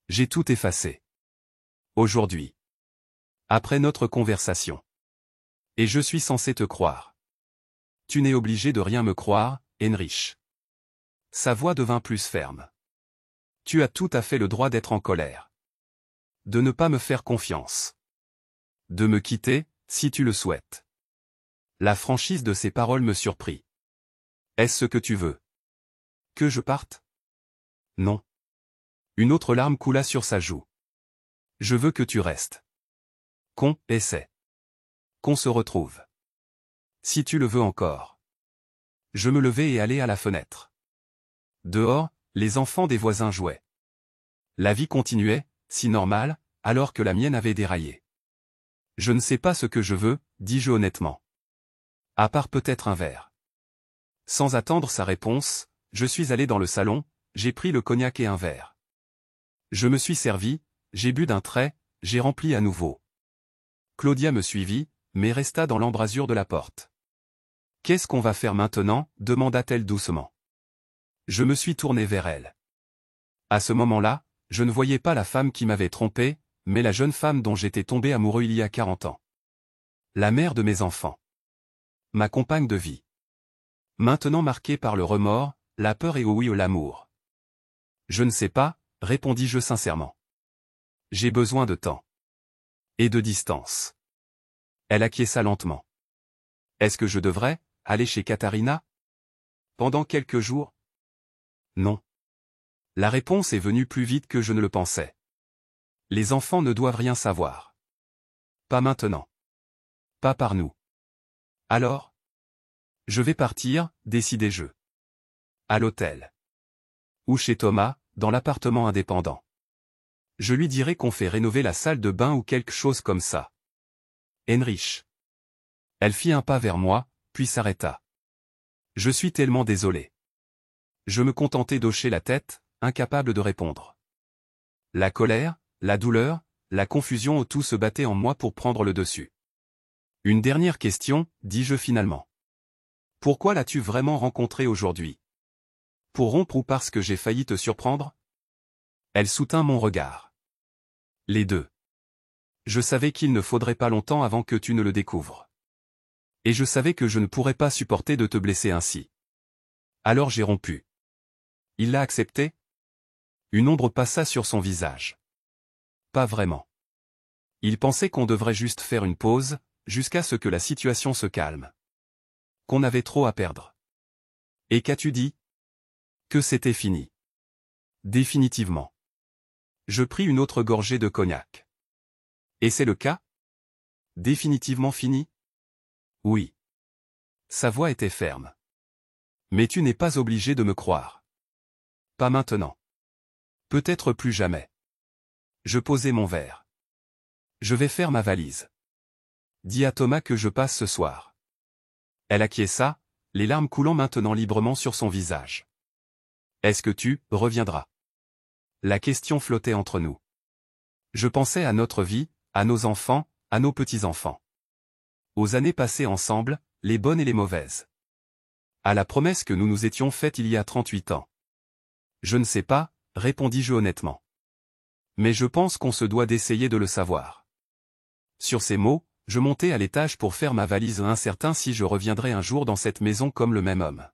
J'ai tout effacé. Aujourd'hui. Après notre conversation. Et je suis censé te croire. Tu n'es obligé de rien me croire, Heinrich. Sa voix devint plus ferme. Tu as tout à fait le droit d'être en colère. De ne pas me faire confiance. De me quitter, si tu le souhaites. La franchise de ses paroles me surprit. Est-ce ce que tu veux? Que je parte? Non. Une autre larme coula sur sa joue. Je veux que tu restes. Qu'on essaie. Qu'on se retrouve. Si tu le veux encore. Je me levai et allai à la fenêtre. Dehors, les enfants des voisins jouaient. La vie continuait, si normale, alors que la mienne avait déraillé. Je ne sais pas ce que je veux, dis-je honnêtement. À part peut-être un verre. Sans attendre sa réponse, je suis allé dans le salon, j'ai pris le cognac et un verre. Je me suis servi, j'ai bu d'un trait, j'ai rempli à nouveau. Claudia me suivit, mais resta dans l'embrasure de la porte. Qu'est-ce qu'on va faire maintenant? Demanda-t-elle doucement. Je me suis tourné vers elle. À ce moment-là, je ne voyais pas la femme qui m'avait trompé, mais la jeune femme dont j'étais tombé amoureux il y a 40 ans. La mère de mes enfants. Ma compagne de vie. Maintenant marquée par le remords, la peur et oui l'amour. Je ne sais pas, répondis-je sincèrement. J'ai besoin de temps. Et de distance. Elle acquiesça lentement. Est-ce que je devrais aller chez Katharina? pendant quelques jours? Non. La réponse est venue plus vite que je ne le pensais. Les enfants ne doivent rien savoir. Pas maintenant. Pas par nous. Alors? Je vais partir, décidai-je. À l'hôtel. Ou chez Thomas, dans l'appartement indépendant. Je lui dirai qu'on fait rénover la salle de bain ou quelque chose comme ça. Heinrich. Elle fit un pas vers moi, puis s'arrêta. Je suis tellement désolé. Je me contentai d'hocher la tête, incapable de répondre. La colère, la douleur, la confusion, tout se battait en moi pour prendre le dessus. Une dernière question, dis-je finalement. Pourquoi l'as-tu vraiment rencontré aujourd'hui? Pour rompre ou parce que j'ai failli te surprendre? Elle soutint mon regard. Les deux. Je savais qu'il ne faudrait pas longtemps avant que tu ne le découvres. Et je savais que je ne pourrais pas supporter de te blesser ainsi. Alors j'ai rompu. Il l'a accepté? Une ombre passa sur son visage. Pas vraiment. Il pensait qu'on devrait juste faire une pause, jusqu'à ce que la situation se calme. Qu'on avait trop à perdre. Et qu'as-tu dit? Que c'était fini. Définitivement. Je pris une autre gorgée de cognac. Et c'est le cas? Définitivement fini? Oui. Sa voix était ferme. Mais tu n'es pas obligé de me croire. Pas maintenant. Peut-être plus jamais. Je posai mon verre. Je vais faire ma valise. Dis à Thomas que je passe ce soir. Elle acquiesça, les larmes coulant maintenant librement sur son visage. Est-ce que tu reviendras? La question flottait entre nous. Je pensais à notre vie, à nos enfants, à nos petits-enfants. Aux années passées ensemble, les bonnes et les mauvaises. À la promesse que nous nous étions faite il y a 38 ans. Je ne sais pas, répondis-je honnêtement. Mais je pense qu'on se doit d'essayer de le savoir. Sur ces mots, je montai à l'étage pour faire ma valise, incertain si je reviendrais un jour dans cette maison comme le même homme.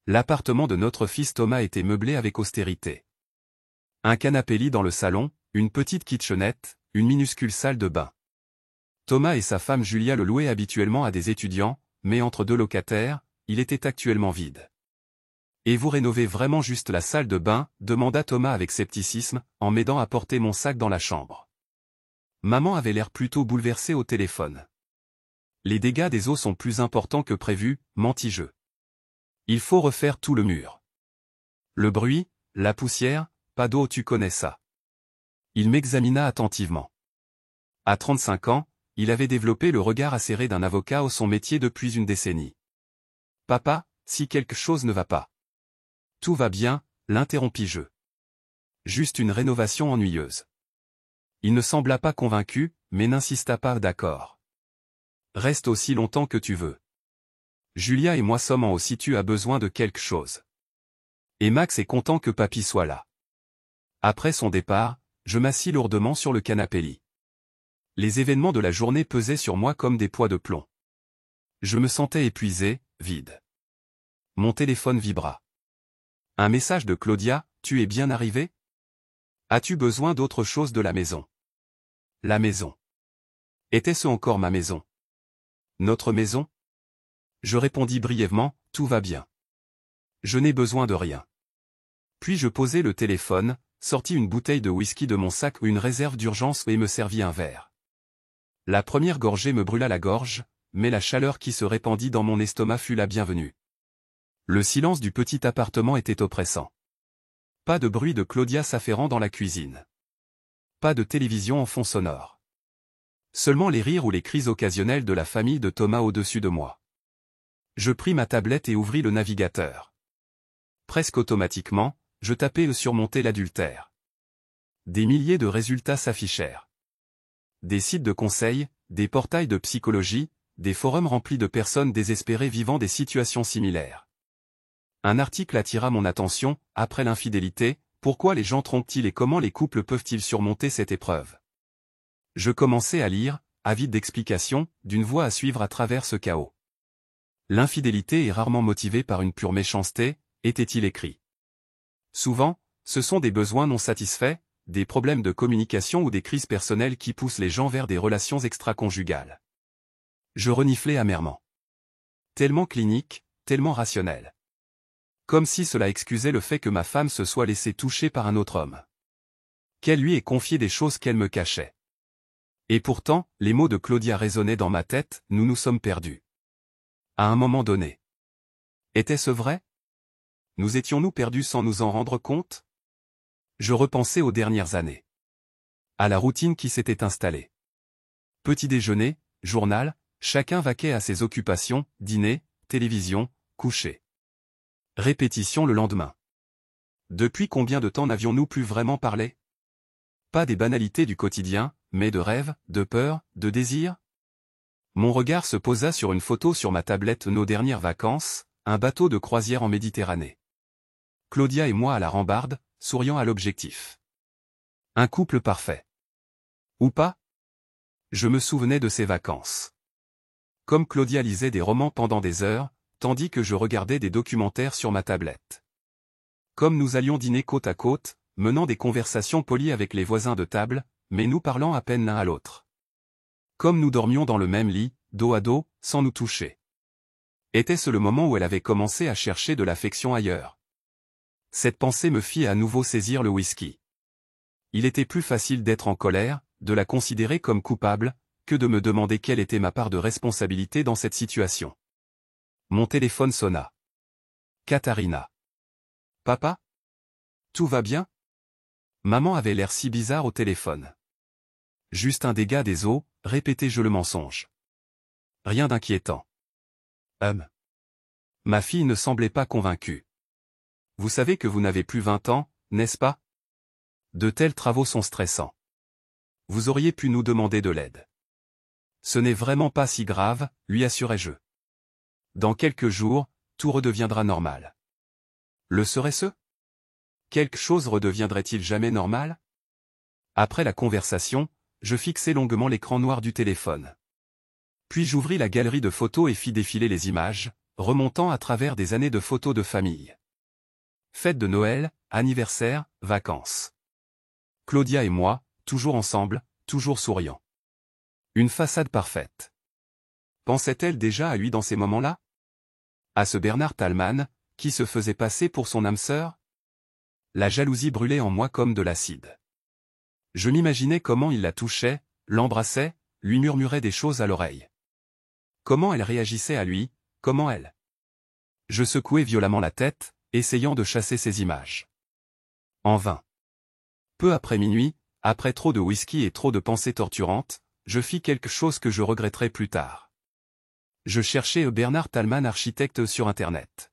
L'appartement de notre fils Thomas était meublé avec austérité. Un canapé-lit dans le salon, une petite kitchenette, une minuscule salle de bain. Thomas et sa femme Julia le louaient habituellement à des étudiants, mais entre deux locataires, il était actuellement vide. « Et vous rénovez vraiment juste la salle de bain ?» demanda Thomas avec scepticisme, en m'aidant à porter mon sac dans la chambre. Maman avait l'air plutôt bouleversée au téléphone. « Les dégâts des eaux sont plus importants que prévu, mentis-je. Il faut refaire tout le mur. Le bruit, la poussière, pas d'eau, tu connais ça. » Il m'examina attentivement. À 35 ans, il avait développé le regard acéré d'un avocat au son métier depuis une décennie. « Papa, si quelque chose ne va pas. » « Tout va bien, l'interrompis-je. Juste une rénovation ennuyeuse. » Il ne sembla pas convaincu, mais n'insista pas. D'accord. Reste aussi longtemps que tu veux. Julia et moi sommes en haut si tu as besoin de quelque chose. Et Max est content que papy soit là. Après son départ, je m'assis lourdement sur le canapé-lit. Les événements de la journée pesaient sur moi comme des poids de plomb. Je me sentais épuisé, vide. Mon téléphone vibra. Un message de Claudia, tu es bien arrivé? As-tu besoin d'autre chose de la maison? La maison. Était-ce encore ma maison? Notre maison? Je répondis brièvement, tout va bien. Je n'ai besoin de rien. Puis je posai le téléphone, sortis une bouteille de whisky de mon sac ou une réserve d'urgence et me servis un verre. La première gorgée me brûla la gorge, mais la chaleur qui se répandit dans mon estomac fut la bienvenue. Le silence du petit appartement était oppressant. Pas de bruit de Claudia s'affairant dans la cuisine. Pas de télévision en fond sonore. Seulement les rires ou les cris occasionnels de la famille de Thomas au-dessus de moi. Je pris ma tablette et ouvris le navigateur. Presque automatiquement, je tapai surmonter l'adultère. Des milliers de résultats s'affichèrent. Des sites de conseils, des portails de psychologie, des forums remplis de personnes désespérées vivant des situations similaires. Un article attira mon attention, après l'infidélité, pourquoi les gens trompent-ils et comment les couples peuvent-ils surmonter cette épreuve? Je commençai à lire, avide d'explications, d'une voie à suivre à travers ce chaos. L'infidélité est rarement motivée par une pure méchanceté, était-il écrit. Souvent, ce sont des besoins non satisfaits, des problèmes de communication ou des crises personnelles qui poussent les gens vers des relations extra-conjugales. Je reniflai amèrement. Tellement clinique, tellement rationnel. Comme si cela excusait le fait que ma femme se soit laissée toucher par un autre homme. Qu'elle lui ait confié des choses qu'elle me cachait. Et pourtant, les mots de Claudia résonnaient dans ma tête, nous nous sommes perdus. À un moment donné. Était-ce vrai? Nous étions-nous perdus sans nous en rendre compte? Je repensais aux dernières années. À la routine qui s'était installée. Petit déjeuner, journal, chacun vaquait à ses occupations, dîner, télévision, coucher. Répétition le lendemain. Depuis combien de temps n'avions-nous plus vraiment parlé? Pas des banalités du quotidien, mais de rêves, de peurs, de désirs? Mon regard se posa sur une photo sur ma tablette nos dernières vacances, un bateau de croisière en Méditerranée. Claudia et moi à la rambarde, souriant à l'objectif. Un couple parfait. Ou pas? Je me souvenais de ces vacances. Comme Claudia lisait des romans pendant des heures, tandis que je regardais des documentaires sur ma tablette. Comme nous allions dîner côte à côte, menant des conversations polies avec les voisins de table, mais nous parlant à peine l'un à l'autre. Comme nous dormions dans le même lit, dos à dos, sans nous toucher. Était-ce le moment où elle avait commencé à chercher de l'affection ailleurs? Cette pensée me fit à nouveau saisir le whisky. Il était plus facile d'être en colère, de la considérer comme coupable, que de me demander quelle était ma part de responsabilité dans cette situation. Mon téléphone sonna. Katharina. Papa? Tout va bien? Maman avait l'air si bizarre au téléphone. Juste un dégât des eaux, répétais-je le mensonge. Rien d'inquiétant. Ma fille ne semblait pas convaincue. Vous savez que vous n'avez plus 20 ans, n'est-ce pas? De tels travaux sont stressants. Vous auriez pu nous demander de l'aide. Ce n'est vraiment pas si grave, lui assurai-je. Dans quelques jours, tout redeviendra normal. Le serait-ce? Quelque chose redeviendrait-il jamais normal? Après la conversation, je fixai longuement l'écran noir du téléphone. Puis j'ouvris la galerie de photos et fis défiler les images, remontant à travers des années de photos de famille. Fête de Noël, anniversaire, vacances. Claudia et moi, toujours ensemble, toujours souriants. Une façade parfaite. Pensait-elle déjà à lui dans ces moments-là? À ce Bernard Thalmann, qui se faisait passer pour son âme sœur? La jalousie brûlait en moi comme de l'acide. Je m'imaginais comment il la touchait, l'embrassait, lui murmurait des choses à l'oreille. Comment elle réagissait à lui, comment elle... Je secouai violemment la tête, essayant de chasser ces images. En vain. Peu après minuit, après trop de whisky et trop de pensées torturantes, je fis quelque chose que je regretterai plus tard. Je cherchais Bernard Thalmann architecte sur Internet.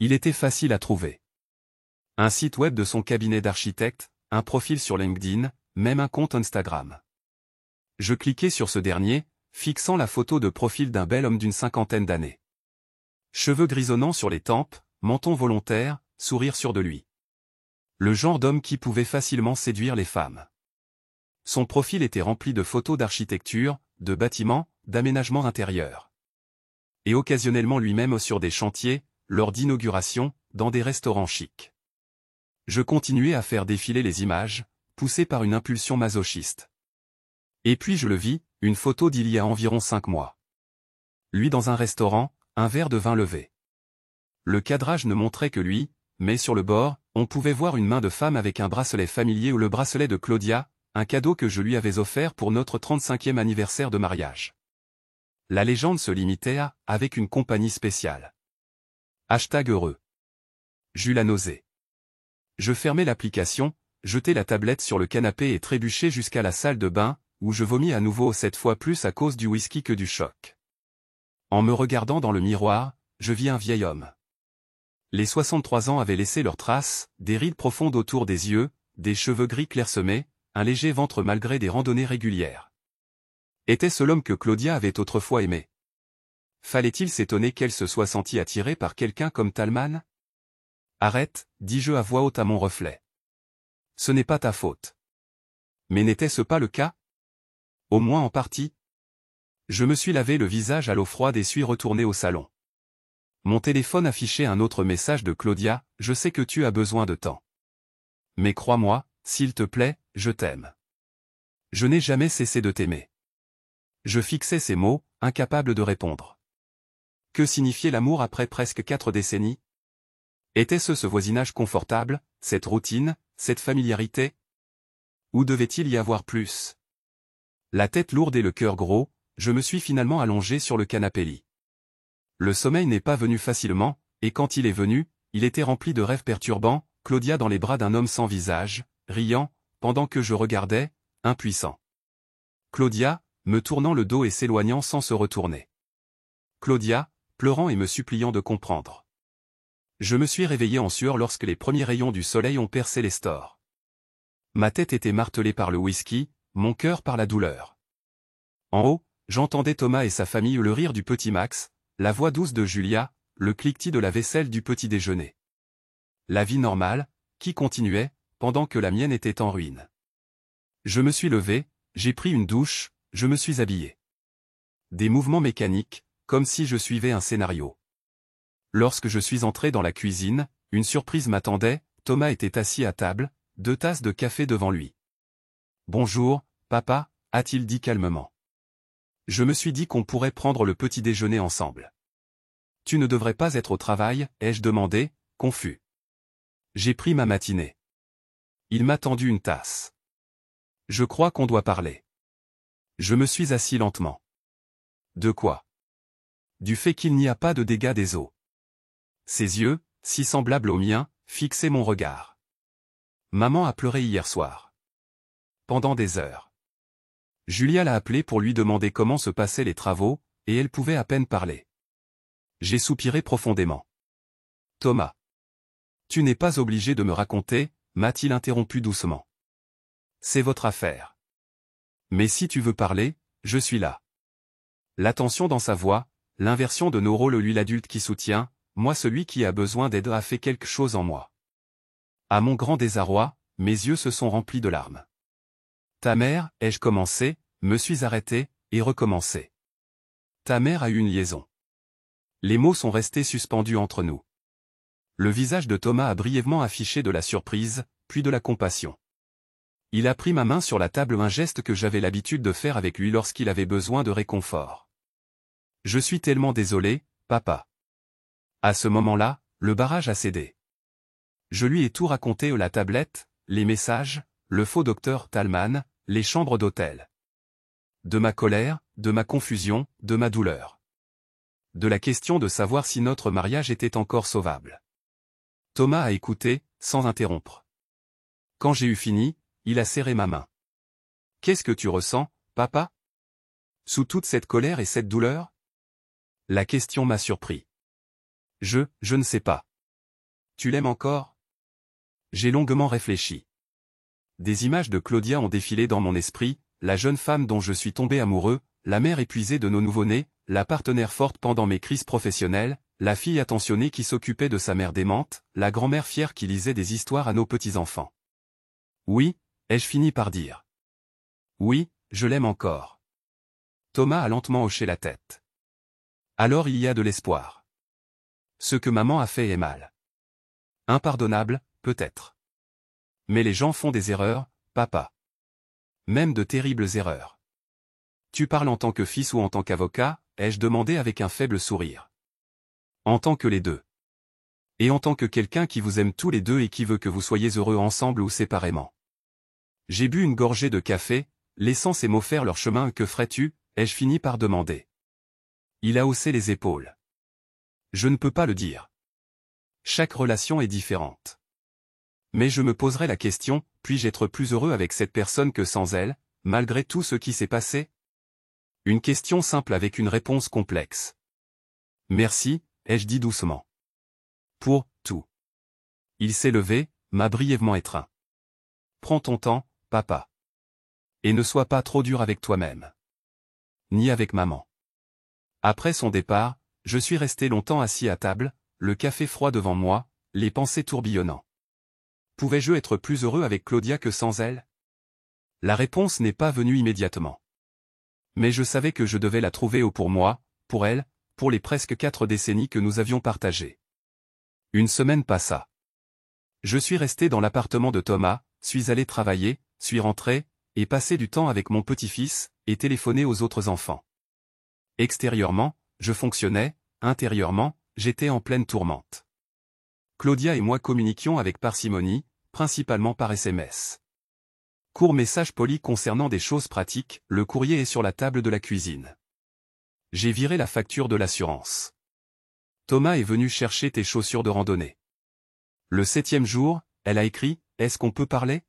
Il était facile à trouver. Un site web de son cabinet d'architecte, un profil sur LinkedIn, même un compte Instagram. Je cliquai sur ce dernier, fixant la photo de profil d'un bel homme d'une cinquantaine d'années. Cheveux grisonnants sur les tempes, menton volontaire, sourire sûr de lui. Le genre d'homme qui pouvait facilement séduire les femmes. Son profil était rempli de photos d'architecture, de bâtiments, d'aménagements intérieurs. Et occasionnellement lui-même sur des chantiers, lors d'inauguration, dans des restaurants chics. Je continuais à faire défiler les images, poussé par une impulsion masochiste. Et puis je le vis, une photo d'il y a environ 5 mois. Lui dans un restaurant, un verre de vin levé. Le cadrage ne montrait que lui, mais sur le bord, on pouvait voir une main de femme avec un bracelet familier ou le bracelet de Claudia, un cadeau que je lui avais offert pour notre 35e anniversaire de mariage. La légende se limitait à « avec une compagnie spéciale ». #heureux. J'eus la nausée. Je fermai l'application, jetai la tablette sur le canapé et trébuchai jusqu'à la salle de bain, où je vomis à nouveau 7 fois plus à cause du whisky que du choc. En me regardant dans le miroir, je vis un vieil homme. Les 63 ans avaient laissé leurs traces, des rides profondes autour des yeux, des cheveux gris clairsemés, un léger ventre malgré des randonnées régulières. Était-ce l'homme que Claudia avait autrefois aimé? Fallait-il s'étonner qu'elle se soit sentie attirée par quelqu'un comme Thalmann? Arrête, dis-je à voix haute à mon reflet. Ce n'est pas ta faute. Mais n'était-ce pas le cas? Au moins en partie. Je me suis lavé le visage à l'eau froide et suis retourné au salon. Mon téléphone affichait un autre message de Claudia, je sais que tu as besoin de temps. Mais crois-moi, s'il te plaît, je t'aime. Je n'ai jamais cessé de t'aimer. Je fixais ces mots, incapable de répondre. Que signifiait l'amour après presque 4 décennies? Était-ce ce voisinage confortable, cette routine, cette familiarité? Ou devait-il y avoir plus? La tête lourde et le cœur gros, je me suis finalement allongé sur le canapé-lit. Le sommeil n'est pas venu facilement, et quand il est venu, il était rempli de rêves perturbants, Claudia dans les bras d'un homme sans visage, riant, pendant que je regardais, impuissant. Claudia, me tournant le dos et s'éloignant sans se retourner. Claudia, pleurant et me suppliant de comprendre. Je me suis réveillé en sueur lorsque les premiers rayons du soleil ont percé les stores. Ma tête était martelée par le whisky, mon cœur par la douleur. En haut, j'entendais Thomas et sa famille, le rire du petit Max, la voix douce de Julia, le cliquetis de la vaisselle du petit déjeuner. La vie normale, qui continuait, pendant que la mienne était en ruine. Je me suis levé, j'ai pris une douche, je me suis habillé. Des mouvements mécaniques, comme si je suivais un scénario. Lorsque je suis entré dans la cuisine, une surprise m'attendait, Thomas était assis à table, 2 tasses de café devant lui. « Bonjour, papa » a-t-il dit calmement. Je me suis dit qu'on pourrait prendre le petit déjeuner ensemble. « Tu ne devrais pas être au travail » ai-je demandé, confus. J'ai pris ma matinée. Il m'a tendu une tasse. Je crois qu'on doit parler. Je me suis assis lentement. De quoi? Du fait qu'il n'y a pas de dégâts des eaux. Ses yeux, si semblables aux miens, fixaient mon regard. Maman a pleuré hier soir. Pendant des heures. Julia l'a appelé pour lui demander comment se passaient les travaux, et elle pouvait à peine parler. J'ai soupiré profondément. Thomas. Tu n'es pas obligé de me raconter, m'a-t-il interrompu doucement. C'est votre affaire. Mais si tu veux parler, je suis là. L'attention dans sa voix, l'inversion de nos rôles, lui l'adulte qui soutient, moi celui qui a besoin d'aide a fait quelque chose en moi. À mon grand désarroi, mes yeux se sont remplis de larmes. Ta mère, ai-je commencé, me suis arrêté, et recommencé. Ta mère a eu une liaison. Les mots sont restés suspendus entre nous. Le visage de Thomas a brièvement affiché de la surprise, puis de la compassion. Il a pris ma main sur la table, un geste que j'avais l'habitude de faire avec lui lorsqu'il avait besoin de réconfort. Je suis tellement désolé, papa. À ce moment-là, le barrage a cédé. Je lui ai tout raconté, la tablette, les messages, le faux docteur Thalmann, les chambres d'hôtel. De ma colère, de ma confusion, de ma douleur. De la question de savoir si notre mariage était encore sauvable. Thomas a écouté, sans interrompre. Quand j'ai eu fini, il a serré ma main. Qu'est-ce que tu ressens, papa? Sous toute cette colère et cette douleur? La question m'a surpris. Je ne sais pas. Tu l'aimes encore? J'ai longuement réfléchi. Des images de Claudia ont défilé dans mon esprit, la jeune femme dont je suis tombé amoureux, la mère épuisée de nos nouveau-nés, la partenaire forte pendant mes crises professionnelles, la fille attentionnée qui s'occupait de sa mère démente, la grand-mère fière qui lisait des histoires à nos petits-enfants. Oui, ai-je fini par dire. Oui, je l'aime encore. Thomas a lentement hoché la tête. Alors il y a de l'espoir. Ce que maman a fait est mal. Impardonnable, peut-être. Mais les gens font des erreurs, papa. Même de terribles erreurs. Tu parles en tant que fils ou en tant qu'avocat, ai-je demandé avec un faible sourire. En tant que les deux. Et en tant que quelqu'un qui vous aime tous les deux et qui veut que vous soyez heureux ensemble ou séparément. J'ai bu une gorgée de café, laissant ces mots faire leur chemin. Que ferais-tu, ai-je fini par demander. Il a haussé les épaules. Je ne peux pas le dire. Chaque relation est différente. Mais je me poserai la question, puis-je être plus heureux avec cette personne que sans elle, malgré tout ce qui s'est passé? Une question simple avec une réponse complexe. Merci, ai-je dit doucement. Pour tout. Il s'est levé, m'a brièvement étreint. Prends ton temps, papa. Et ne sois pas trop dur avec toi-même. Ni avec maman. Après son départ, je suis resté longtemps assis à table, le café froid devant moi, les pensées tourbillonnant. Pouvais-je être plus heureux avec Claudia que sans elle? La réponse n'est pas venue immédiatement. Mais je savais que je devais la trouver pour moi, pour elle, pour les presque 4 décennies que nous avions partagées. Une semaine passa. Je suis resté dans l'appartement de Thomas, suis allé travailler, suis rentré, et passé du temps avec mon petit-fils, et téléphoné aux autres enfants. Extérieurement, je fonctionnais, intérieurement, j'étais en pleine tourmente. Claudia et moi communiquions avec parcimonie, principalement par SMS. Court message poli concernant des choses pratiques, le courrier est sur la table de la cuisine. J'ai viré la facture de l'assurance. Thomas est venu chercher tes chaussures de randonnée. Le 7e jour, elle a écrit, est-ce qu'on peut parler?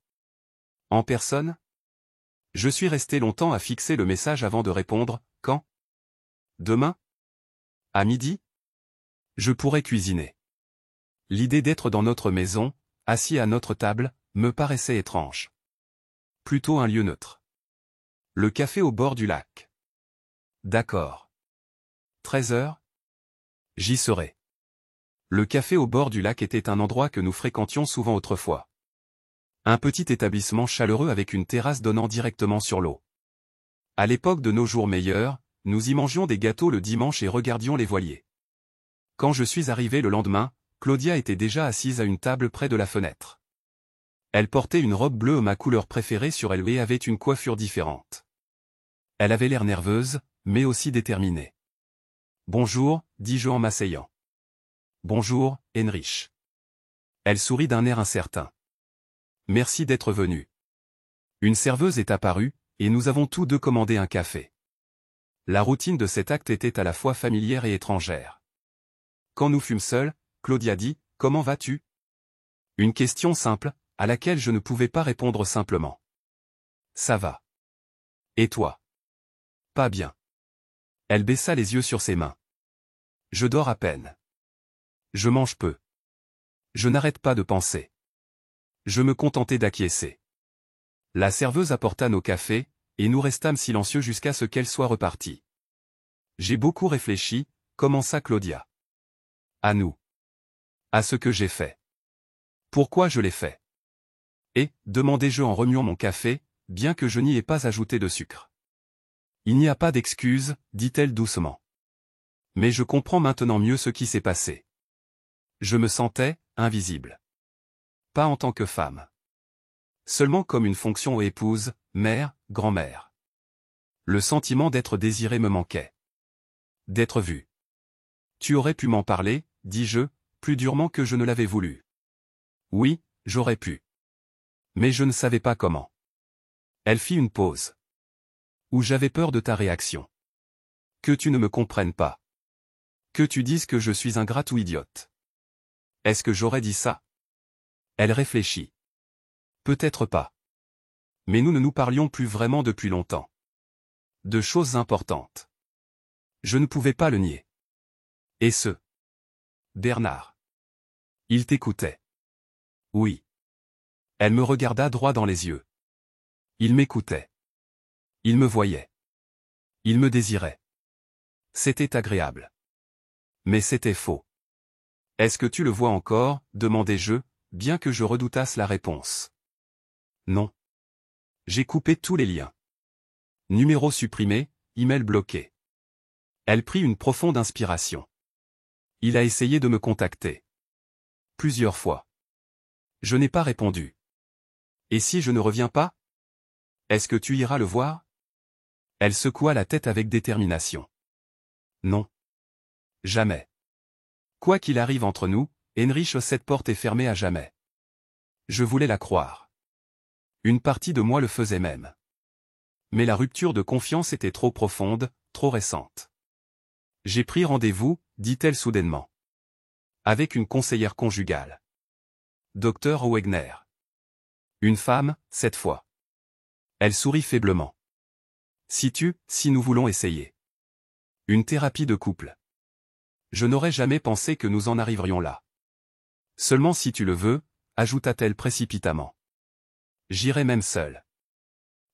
En personne? Je suis resté longtemps à fixer le message avant de répondre, quand? Demain? À midi? Je pourrais cuisiner. L'idée d'être dans notre maison, assis à notre table, me paraissait étrange. Plutôt un lieu neutre. Le café au bord du lac. D'accord. 13h? J'y serai. Le café au bord du lac était un endroit que nous fréquentions souvent autrefois. Un petit établissement chaleureux avec une terrasse donnant directement sur l'eau. À l'époque de nos jours meilleurs, nous y mangions des gâteaux le dimanche et regardions les voiliers. Quand je suis arrivé le lendemain, Claudia était déjà assise à une table près de la fenêtre. Elle portait une robe bleue ma couleur préférée sur elle et avait une coiffure différente. Elle avait l'air nerveuse, mais aussi déterminée. Bonjour, dis-je en m'asseyant. Bonjour, Heinrich. Elle sourit d'un air incertain. Merci d'être venu. Une serveuse est apparue, et nous avons tous deux commandé un café. La routine de cet acte était à la fois familière et étrangère. Quand nous fûmes seuls, Claudia dit, « Comment vas-tu » Une question simple, à laquelle je ne pouvais pas répondre simplement. Ça va. Et toi? Pas bien. Elle baissa les yeux sur ses mains. Je dors à peine. Je mange peu. Je n'arrête pas de penser. Je me contentais d'acquiescer. La serveuse apporta nos cafés, et nous restâmes silencieux jusqu'à ce qu'elle soit repartie. J'ai beaucoup réfléchi, commença Claudia. À nous. À ce que j'ai fait. Pourquoi je l'ai fait? Et, demandai-je en remuant mon café, bien que je n'y ai pas ajouté de sucre. Il n'y a pas d'excuse, dit-elle doucement. Mais je comprends maintenant mieux ce qui s'est passé. Je me sentais invisible. Pas en tant que femme. Seulement comme une fonction épouse, mère, grand-mère. Le sentiment d'être désiré me manquait. D'être vu. Tu aurais pu m'en parler, dis-je, plus durement que je ne l'avais voulu. Oui, j'aurais pu. Mais je ne savais pas comment. Elle fit une pause. Ou j'avais peur de ta réaction. Que tu ne me comprennes pas. Que tu dises que je suis ingrate ou idiote. Est-ce que j'aurais dit ça? Elle réfléchit. Peut-être pas. Mais nous ne nous parlions plus vraiment depuis longtemps. De choses importantes. Je ne pouvais pas le nier. Et ce? Bernard. Il t'écoutait. Oui. Elle me regarda droit dans les yeux. Il m'écoutait. Il me voyait. Il me désirait. C'était agréable. Mais c'était faux. Est-ce que tu le vois encore, demandai-je, bien que je redoutasse la réponse. Non. J'ai coupé tous les liens. Numéro supprimé, email bloqué. Elle prit une profonde inspiration. Il a essayé de me contacter. Plusieurs fois. Je n'ai pas répondu. Et si je ne reviens pas? Est-ce que tu iras le voir? Elle secoua la tête avec détermination. Non. Jamais. Quoi qu'il arrive entre nous, Heinrich, cette porte est fermée à jamais. Je voulais la croire. Une partie de moi le faisait même. Mais la rupture de confiance était trop profonde, trop récente. J'ai pris rendez-vous, dit-elle soudainement. Avec une conseillère conjugale. Docteur Wegner. Une femme, cette fois. Elle sourit faiblement. Si nous voulons essayer. Une thérapie de couple. Je n'aurais jamais pensé que nous en arriverions là. Seulement si tu le veux, ajouta-t-elle précipitamment. J'irai même seule.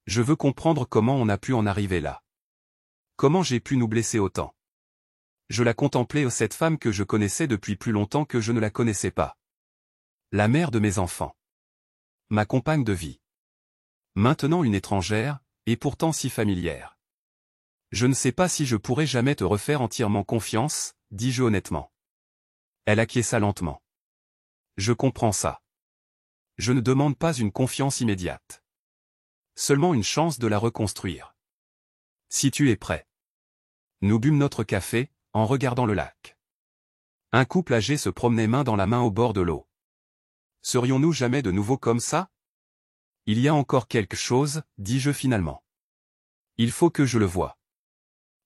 Je veux comprendre comment on a pu en arriver là. Comment j'ai pu nous blesser autant. Je la contemplais, cette femme que je connaissais depuis plus longtemps que je ne la connaissais pas. La mère de mes enfants. Ma compagne de vie. Maintenant une étrangère, et pourtant si familière. Je ne sais pas si je pourrai jamais te refaire entièrement confiance, dis-je honnêtement. Elle acquiesça lentement. Je comprends ça. Je ne demande pas une confiance immédiate. Seulement une chance de la reconstruire. Si tu es prêt. Nous bûmes notre café, en regardant le lac. Un couple âgé se promenait main dans la main au bord de l'eau. Serions-nous jamais de nouveau comme ça? Il y a encore quelque chose, dis-je finalement. Il faut que je le voie.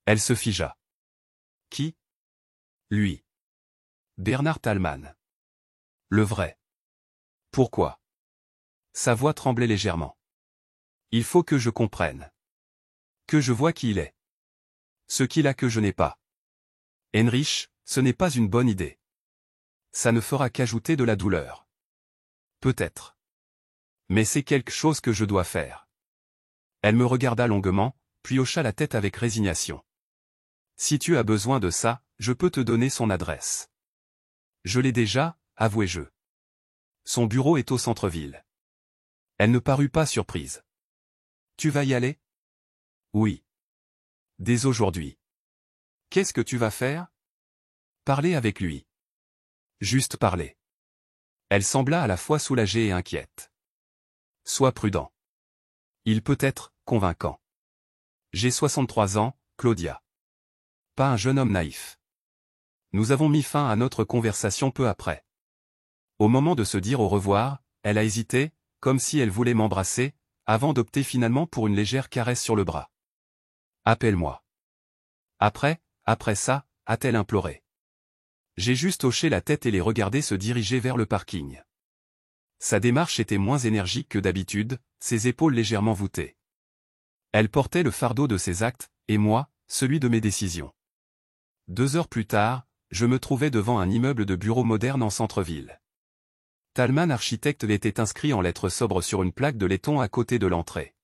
Elle se figea. Qui? Lui. Bernard Thalmann. Le vrai. Pourquoi? Sa voix tremblait légèrement. Il faut que je comprenne. Que je vois qui il est. Ce qu'il a que je n'ai pas. Heinrich, ce n'est pas une bonne idée. Ça ne fera qu'ajouter de la douleur. Peut-être. Mais c'est quelque chose que je dois faire. Elle me regarda longuement, puis hocha la tête avec résignation. Si tu as besoin de ça, je peux te donner son adresse. Je l'ai déjà, avouai-je. Son bureau est au centre-ville. Elle ne parut pas surprise. Tu vas y aller? Oui. Dès aujourd'hui. Qu'est-ce que tu vas faire? Parler avec lui. Juste parler. Elle sembla à la fois soulagée et inquiète. Sois prudent. Il peut être convaincant. J'ai 63 ans, Claudia. Pas un jeune homme naïf. Nous avons mis fin à notre conversation peu après. Au moment de se dire au revoir, elle a hésité, comme si elle voulait m'embrasser, avant d'opter finalement pour une légère caresse sur le bras. Appelle-moi. Après ça, a-t-elle imploré. J'ai juste hoché la tête et les regardé se diriger vers le parking. Sa démarche était moins énergique que d'habitude, ses épaules légèrement voûtées. Elle portait le fardeau de ses actes, et moi, celui de mes décisions. 2 heures plus tard, je me trouvais devant un immeuble de bureaux moderne en centre-ville. Thalmann architecte était inscrit en lettres sobres sur une plaque de laiton à côté de l'entrée.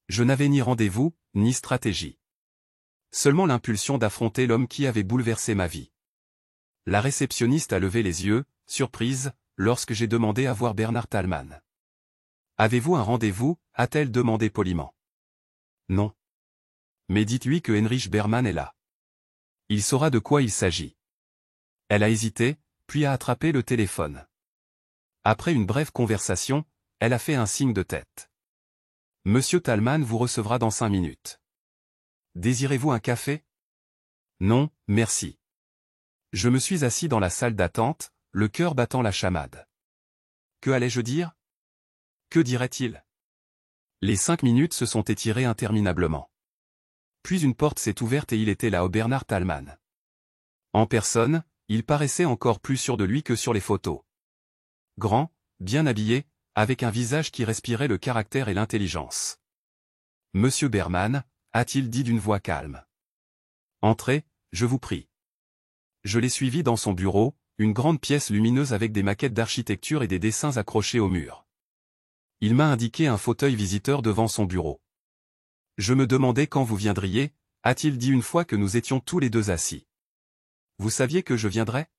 Je n'avais ni rendez-vous, ni stratégie. Seulement l'impulsion d'affronter l'homme qui avait bouleversé ma vie. La réceptionniste a levé les yeux, surprise, lorsque j'ai demandé à voir Bernard Thalmann. Avez-vous un rendez-vous? A-t-elle demandé poliment. Non. Mais dites-lui que Heinrich Berman est là. Il saura de quoi il s'agit. Elle a hésité, puis a attrapé le téléphone. Après une brève conversation, elle a fait un signe de tête. Monsieur Thalmann vous recevra dans 5 minutes. Désirez-vous un café? Non, merci. Je me suis assis dans la salle d'attente, le cœur battant la chamade. Que allais-je dire? Que dirait-il? Les 5 minutes se sont étirées interminablement. Puis une porte s'est ouverte et il était là, Bernard Thalmann. En personne, il paraissait encore plus sûr de lui que sur les photos. Grand, bien habillé, avec un visage qui respirait le caractère et l'intelligence. Monsieur Berman, a-t-il dit d'une voix calme. Entrez, je vous prie. Je l'ai suivi dans son bureau, une grande pièce lumineuse avec des maquettes d'architecture et des dessins accrochés au mur. Il m'a indiqué un fauteuil visiteur devant son bureau. Je me demandais quand vous viendriez, a-t-il dit une fois que nous étions tous les deux assis. Vous saviez que je viendrais?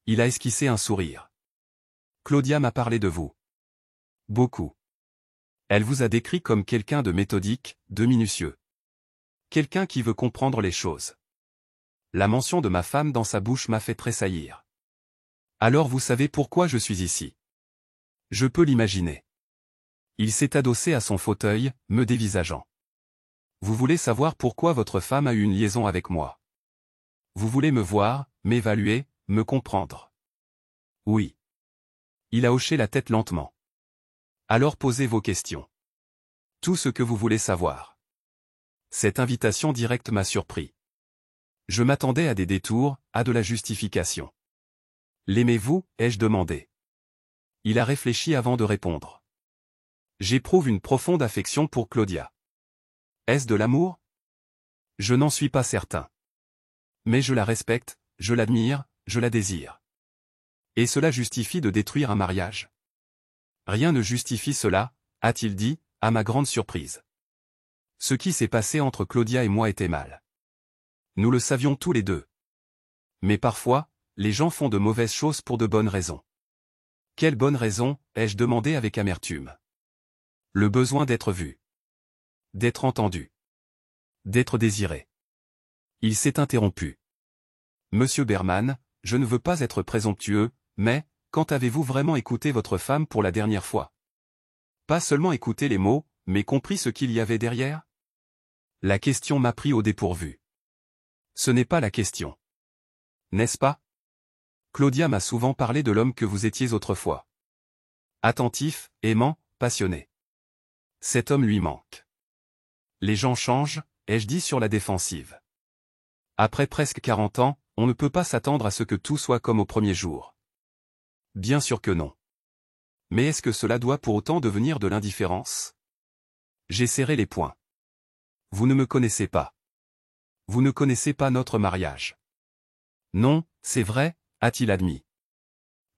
Il a esquissé un sourire. Claudia m'a parlé de vous. Beaucoup. Elle vous a décrit comme quelqu'un de méthodique, de minutieux. Quelqu'un qui veut comprendre les choses. La mention de ma femme dans sa bouche m'a fait tressaillir. Alors vous savez pourquoi je suis ici. Je peux l'imaginer. Il s'est adossé à son fauteuil, me dévisageant. Vous voulez savoir pourquoi votre femme a eu une liaison avec moi. Vous voulez me voir, m'évaluer, me comprendre. Oui. Il a hoché la tête lentement. Alors posez vos questions. Tout ce que vous voulez savoir. Cette invitation directe m'a surpris. Je m'attendais à des détours, à de la justification. L'aimez-vous? Ai-je demandé. Il a réfléchi avant de répondre. J'éprouve une profonde affection pour Claudia. Est-ce de l'amour? Je n'en suis pas certain. Mais je la respecte, je l'admire, je la désire. Et cela justifie de détruire un mariage? Rien ne justifie cela, a-t-il dit, à ma grande surprise. Ce qui s'est passé entre Claudia et moi était mal. Nous le savions tous les deux. Mais parfois, les gens font de mauvaises choses pour de bonnes raisons. Quelle bonne raison, ai-je demandé avec amertume. Le besoin d'être vu. D'être entendu. D'être désiré. Il s'est interrompu. Monsieur Berman, je ne veux pas être présomptueux, mais, quand avez-vous vraiment écouté votre femme pour la dernière fois? Pas seulement écouté les mots, mais compris ce qu'il y avait derrière? La question m'a pris au dépourvu. Ce n'est pas la question. N'est-ce pas? Claudia m'a souvent parlé de l'homme que vous étiez autrefois. Attentif, aimant, passionné. Cet homme lui manque. Les gens changent, ai-je dit sur la défensive. Après presque 40 ans, on ne peut pas s'attendre à ce que tout soit comme au premier jour. Bien sûr que non. Mais est-ce que cela doit pour autant devenir de l'indifférence? J'ai serré les poings. Vous ne me connaissez pas. Vous ne connaissez pas notre mariage. Non, c'est vrai, a-t-il admis.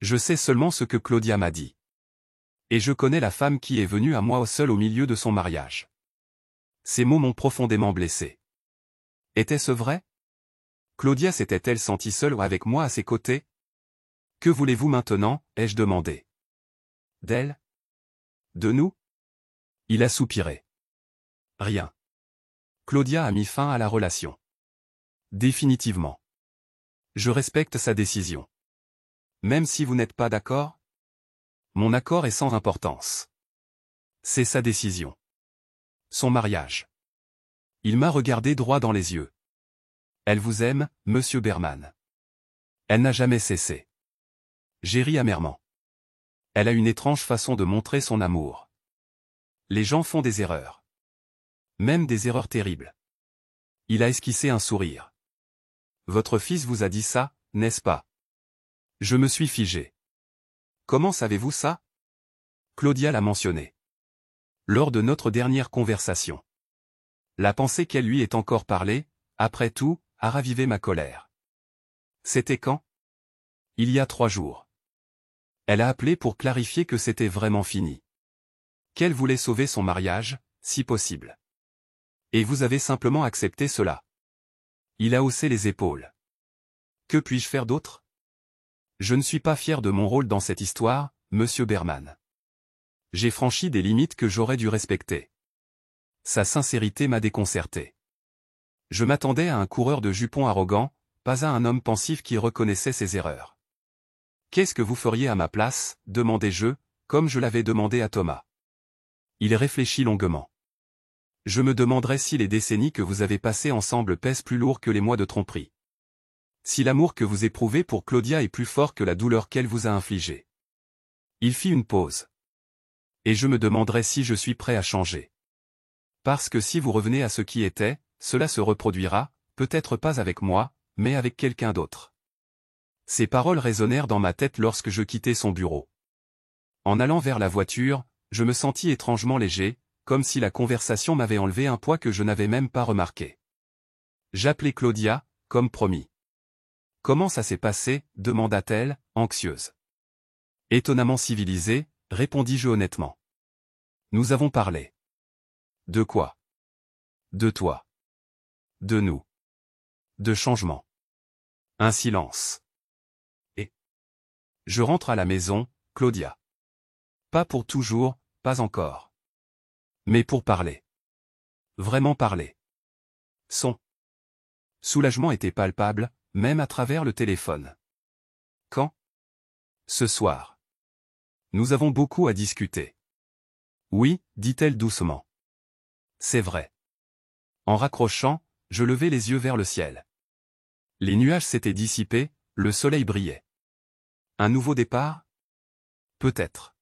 Je sais seulement ce que Claudia m'a dit. Et je connais la femme qui est venue à moi seule au milieu de son mariage. Ces mots m'ont profondément blessé. Était-ce vrai? Claudia s'était-elle sentie seule avec moi à ses côtés? Que voulez-vous maintenant, ai-je demandé. D'elle? De nous? Il a soupiré. Rien. Claudia a mis fin à la relation. Définitivement. Je respecte sa décision. Même si vous n'êtes pas d'accord? Mon accord est sans importance. C'est sa décision. Son mariage. Il m'a regardé droit dans les yeux. Elle vous aime, monsieur Berman. Elle n'a jamais cessé. J'ai ri amèrement. Elle a une étrange façon de montrer son amour. Les gens font des erreurs. Même des erreurs terribles. Il a esquissé un sourire. Votre fils vous a dit ça, n'est-ce pas? Je me suis figé. Comment savez-vous ça? Claudia l'a mentionné. Lors de notre dernière conversation. La pensée qu'elle lui ait encore parlé, après tout, a ravivé ma colère. C'était quand? Il y a 3 jours. Elle a appelé pour clarifier que c'était vraiment fini. Qu'elle voulait sauver son mariage, si possible. Et vous avez simplement accepté cela. Il a haussé les épaules. Que puis-je faire d'autre? Je ne suis pas fier de mon rôle dans cette histoire, monsieur Berman. J'ai franchi des limites que j'aurais dû respecter. Sa sincérité m'a déconcerté. Je m'attendais à un coureur de jupons arrogant, pas à un homme pensif qui reconnaissait ses erreurs. Qu'est-ce que vous feriez à ma place, demandai-je, comme je l'avais demandé à Thomas. Il réfléchit longuement. Je me demanderais si les décennies que vous avez passées ensemble pèsent plus lourd que les mois de tromperie. Si l'amour que vous éprouvez pour Claudia est plus fort que la douleur qu'elle vous a infligée. Il fit une pause. Et je me demanderais si je suis prêt à changer. Parce que si vous revenez à ce qui était, cela se reproduira, peut-être pas avec moi, mais avec quelqu'un d'autre. Ces paroles résonnèrent dans ma tête lorsque je quittai son bureau. En allant vers la voiture, je me sentis étrangement léger, comme si la conversation m'avait enlevé un poids que je n'avais même pas remarqué. J'appelai Claudia, comme promis. Comment ça s'est passé, demanda-t-elle, anxieuse. Étonnamment civilisée, répondis-je honnêtement. Nous avons parlé. De quoi? De toi. De nous. De changement. Un silence. Et je rentre à la maison, Claudia. Pas pour toujours, pas encore. Mais pour parler. Vraiment parler. Son soulagement était palpable, même à travers le téléphone. Quand? Ce soir. Nous avons beaucoup à discuter. Oui, dit-elle doucement. C'est vrai. En raccrochant, je levai les yeux vers le ciel. Les nuages s'étaient dissipés, le soleil brillait. Un nouveau départ? Peut-être.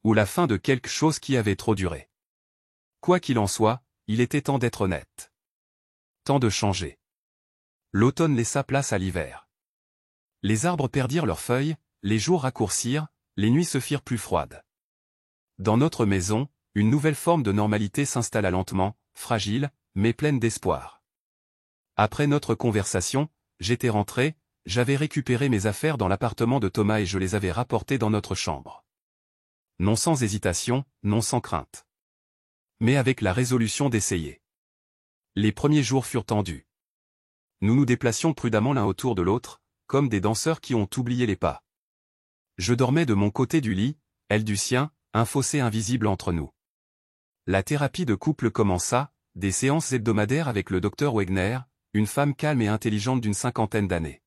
Ou la fin de quelque chose qui avait trop duré. Quoi qu'il en soit, il était temps d'être honnête. Temps de changer. L'automne laissa place à l'hiver. Les arbres perdirent leurs feuilles, les jours raccourcirent, les nuits se firent plus froides. Dans notre maison, une nouvelle forme de normalité s'installa lentement, fragile, mais pleine d'espoir. Après notre conversation, j'étais rentré, j'avais récupéré mes affaires dans l'appartement de Thomas et je les avais rapportées dans notre chambre. Non sans hésitation, non sans crainte. Mais avec la résolution d'essayer. Les premiers jours furent tendus. Nous nous déplacions prudemment l'un autour de l'autre, comme des danseurs qui ont oublié les pas. Je dormais de mon côté du lit, elle du sien, un fossé invisible entre nous. La thérapie de couple commença, des séances hebdomadaires avec le docteur Wegner, une femme calme et intelligente d'une 50aine d'années.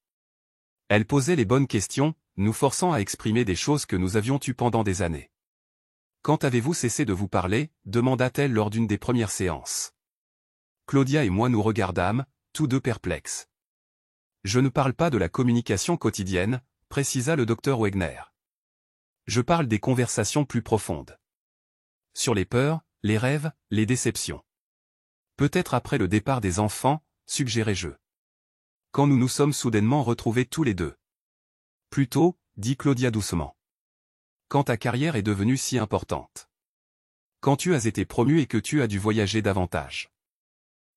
Elle posait les bonnes questions, nous forçant à exprimer des choses que nous avions eues pendant des années. « Quand avez-vous cessé de vous parler » demanda-t-elle lors d'une des premières séances. Claudia et moi nous regardâmes, tous deux perplexes. « Je ne parle pas de la communication quotidienne, précisa le docteur Wegner. Je parle des conversations plus profondes. Sur les peurs, les rêves, les déceptions. Peut-être après le départ des enfants, suggérai-je. Quand nous nous sommes soudainement retrouvés tous les deux. Plutôt, dit Claudia doucement. Quand ta carrière est devenue si importante. Quand tu as été promu et que tu as dû voyager davantage.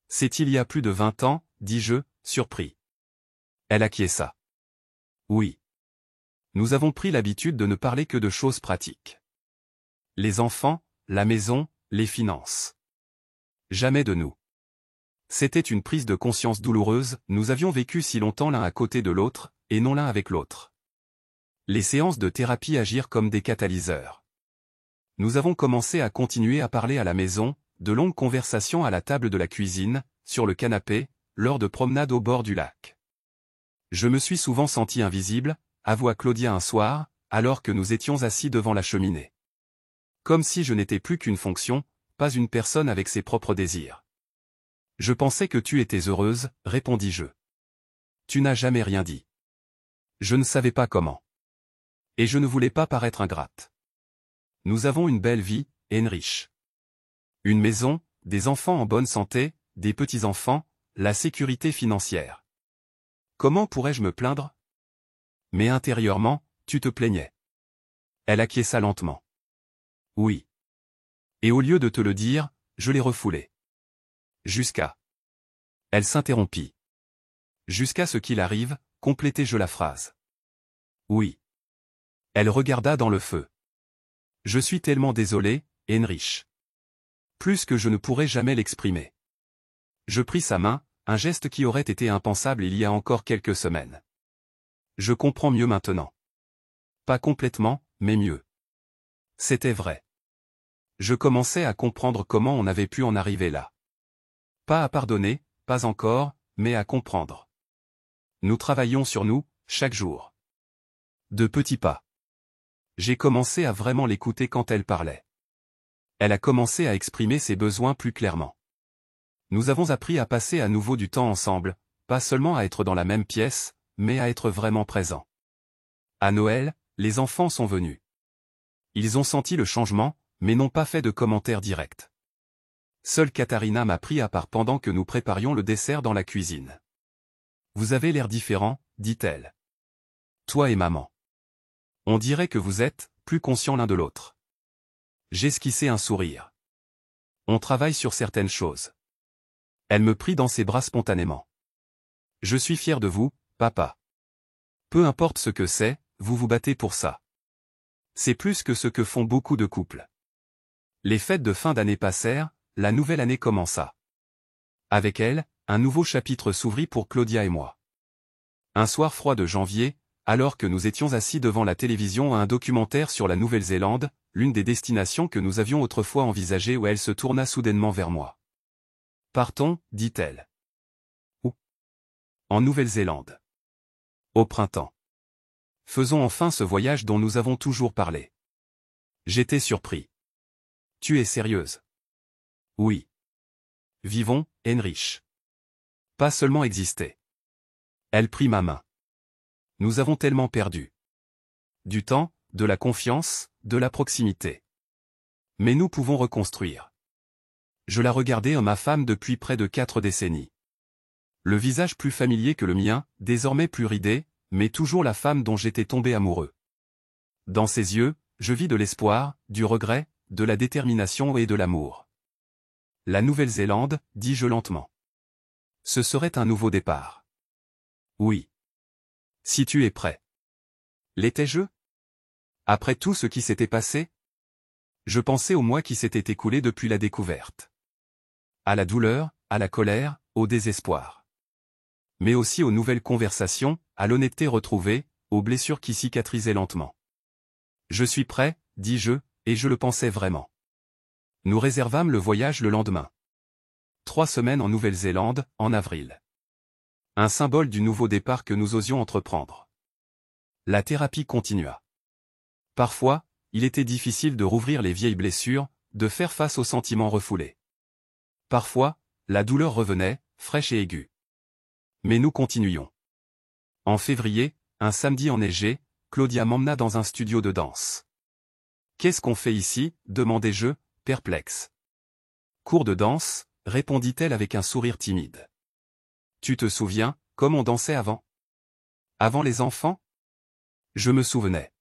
C'est il y a plus de 20 ans, dis-je, surpris. Elle acquiesça. Oui. Nous avons pris l'habitude de ne parler que de choses pratiques. Les enfants, la maison, les finances. Jamais de nous. C'était une prise de conscience douloureuse, nous avions vécu si longtemps l'un à côté de l'autre, et non l'un avec l'autre. Les séances de thérapie agirent comme des catalyseurs. Nous avons commencé à continuer à parler à la maison, de longues conversations à la table de la cuisine, sur le canapé, lors de promenades au bord du lac. Je me suis souvent senti invisible, avoua Claudia un soir, alors que nous étions assis devant la cheminée. Comme si je n'étais plus qu'une fonction, pas une personne avec ses propres désirs. Je pensais que tu étais heureuse, répondis-je. Tu n'as jamais rien dit. Je ne savais pas comment. Et je ne voulais pas paraître ingrate. Nous avons une belle vie, Heinrich. Une maison, des enfants en bonne santé, des petits-enfants, la sécurité financière. Comment pourrais-je me plaindre? Mais intérieurement, tu te plaignais. Elle acquiesça lentement. Oui. Et au lieu de te le dire, je l'ai refoulé. Jusqu'à. Elle s'interrompit. Jusqu'à ce qu'il arrive, complétai-je la phrase. Oui. Elle regarda dans le feu. Je suis tellement désolé, Heinrich. Plus que je ne pourrais jamais l'exprimer. Je pris sa main, un geste qui aurait été impensable il y a encore quelques semaines. Je comprends mieux maintenant. Pas complètement, mais mieux. C'était vrai. Je commençais à comprendre comment on avait pu en arriver là. Pas à pardonner, pas encore, mais à comprendre. Nous travaillions sur nous, chaque jour. De petits pas. J'ai commencé à vraiment l'écouter quand elle parlait. Elle a commencé à exprimer ses besoins plus clairement. Nous avons appris à passer à nouveau du temps ensemble, pas seulement à être dans la même pièce, mais à être vraiment présents. À Noël, les enfants sont venus. Ils ont senti le changement, mais n'ont pas fait de commentaires directs. Seule Katharina m'a pris à part pendant que nous préparions le dessert dans la cuisine. Vous avez l'air différent, dit-elle. Toi et maman. On dirait que vous êtes plus conscients l'un de l'autre. J'esquissai un sourire. On travaille sur certaines choses. Elle me prit dans ses bras spontanément. Je suis fier de vous, papa. Peu importe ce que c'est, vous vous battez pour ça. C'est plus que ce que font beaucoup de couples. Les fêtes de fin d'année passèrent, la nouvelle année commença. Avec elle, un nouveau chapitre s'ouvrit pour Claudia et moi. Un soir froid de janvier, alors que nous étions assis devant la télévision à un documentaire sur la Nouvelle-Zélande, l'une des destinations que nous avions autrefois envisagées, où elle se tourna soudainement vers moi. Partons, dit-elle. Où? En Nouvelle-Zélande. Au printemps. Faisons enfin ce voyage dont nous avons toujours parlé. J'étais surpris. Tu es sérieuse? Oui. Vivons, Heinrich. Pas seulement exister. Elle prit ma main. Nous avons tellement perdu. Du temps, de la confiance, de la proximité. Mais nous pouvons reconstruire. Je la regardais en ma femme depuis près de 4 décennies. Le visage plus familier que le mien, désormais plus ridé, mais toujours la femme dont j'étais tombé amoureux. Dans ses yeux, je vis de l'espoir, du regret, de la détermination et de l'amour. La Nouvelle-Zélande, dis-je lentement. Ce serait un nouveau départ. Oui. Si tu es prêt. L'étais-je? Après tout ce qui s'était passé? Je pensais aux mois qui s'étaient écoulés depuis la découverte. À la douleur, à la colère, au désespoir. Mais aussi aux nouvelles conversations, à l'honnêteté retrouvée, aux blessures qui cicatrisaient lentement. Je suis prêt, dis-je, et je le pensais vraiment. Nous réservâmes le voyage le lendemain. 3 semaines en Nouvelle-Zélande, en avril. Un symbole du nouveau départ que nous osions entreprendre. La thérapie continua. Parfois, il était difficile de rouvrir les vieilles blessures, de faire face aux sentiments refoulés. Parfois, la douleur revenait, fraîche et aiguë. Mais nous continuions. En février, un samedi enneigé, Claudia m'emmena dans un studio de danse. « Qu'est-ce qu'on fait ici ?» demandai-je, perplexe. « Cours de danse », répondit-elle avec un sourire timide. « Tu te souviens, comme on dansait avant ? Avant les enfants ? » Je me souvenais.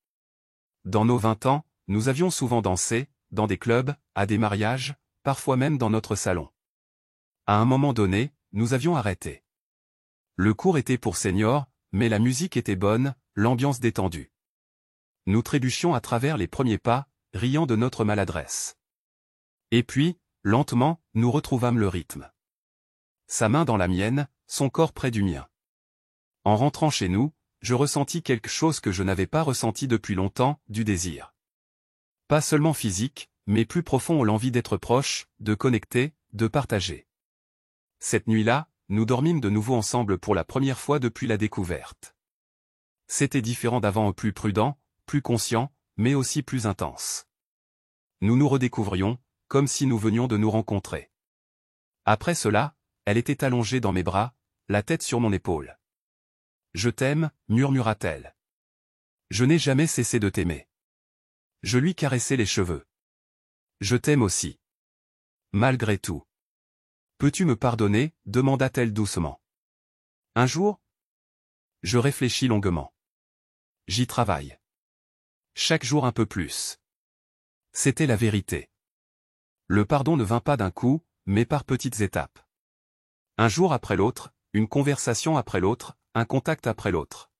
Dans nos 20 ans, nous avions souvent dansé, dans des clubs, à des mariages, parfois même dans notre salon. À un moment donné, nous avions arrêté. Le cours était pour seniors, mais la musique était bonne, l'ambiance détendue. Nous trébuchions à travers les premiers pas, riant de notre maladresse. Et puis, lentement, nous retrouvâmes le rythme. Sa main dans la mienne, son corps près du mien. En rentrant chez nous, je ressentis quelque chose que je n'avais pas ressenti depuis longtemps, du désir. Pas seulement physique, mais plus profond, l'envie d'être proche, de connecter, de partager. Cette nuit-là, nous dormîmes de nouveau ensemble pour la première fois depuis la découverte. C'était différent d'avant, plus prudent, plus conscient, mais aussi plus intense. Nous nous redécouvrions, comme si nous venions de nous rencontrer. Après cela, elle était allongée dans mes bras, la tête sur mon épaule. « Je t'aime », murmura-t-elle. « Je n'ai jamais cessé de t'aimer. » Je lui caressai les cheveux. « Je t'aime aussi. Malgré tout. Peux-tu me pardonner ?» demanda-t-elle doucement. « Un jour ?» Je réfléchis longuement. J'y travaille. Chaque jour un peu plus. C'était la vérité. Le pardon ne vint pas d'un coup, mais par petites étapes. Un jour après l'autre, une conversation après l'autre, un contact après l'autre.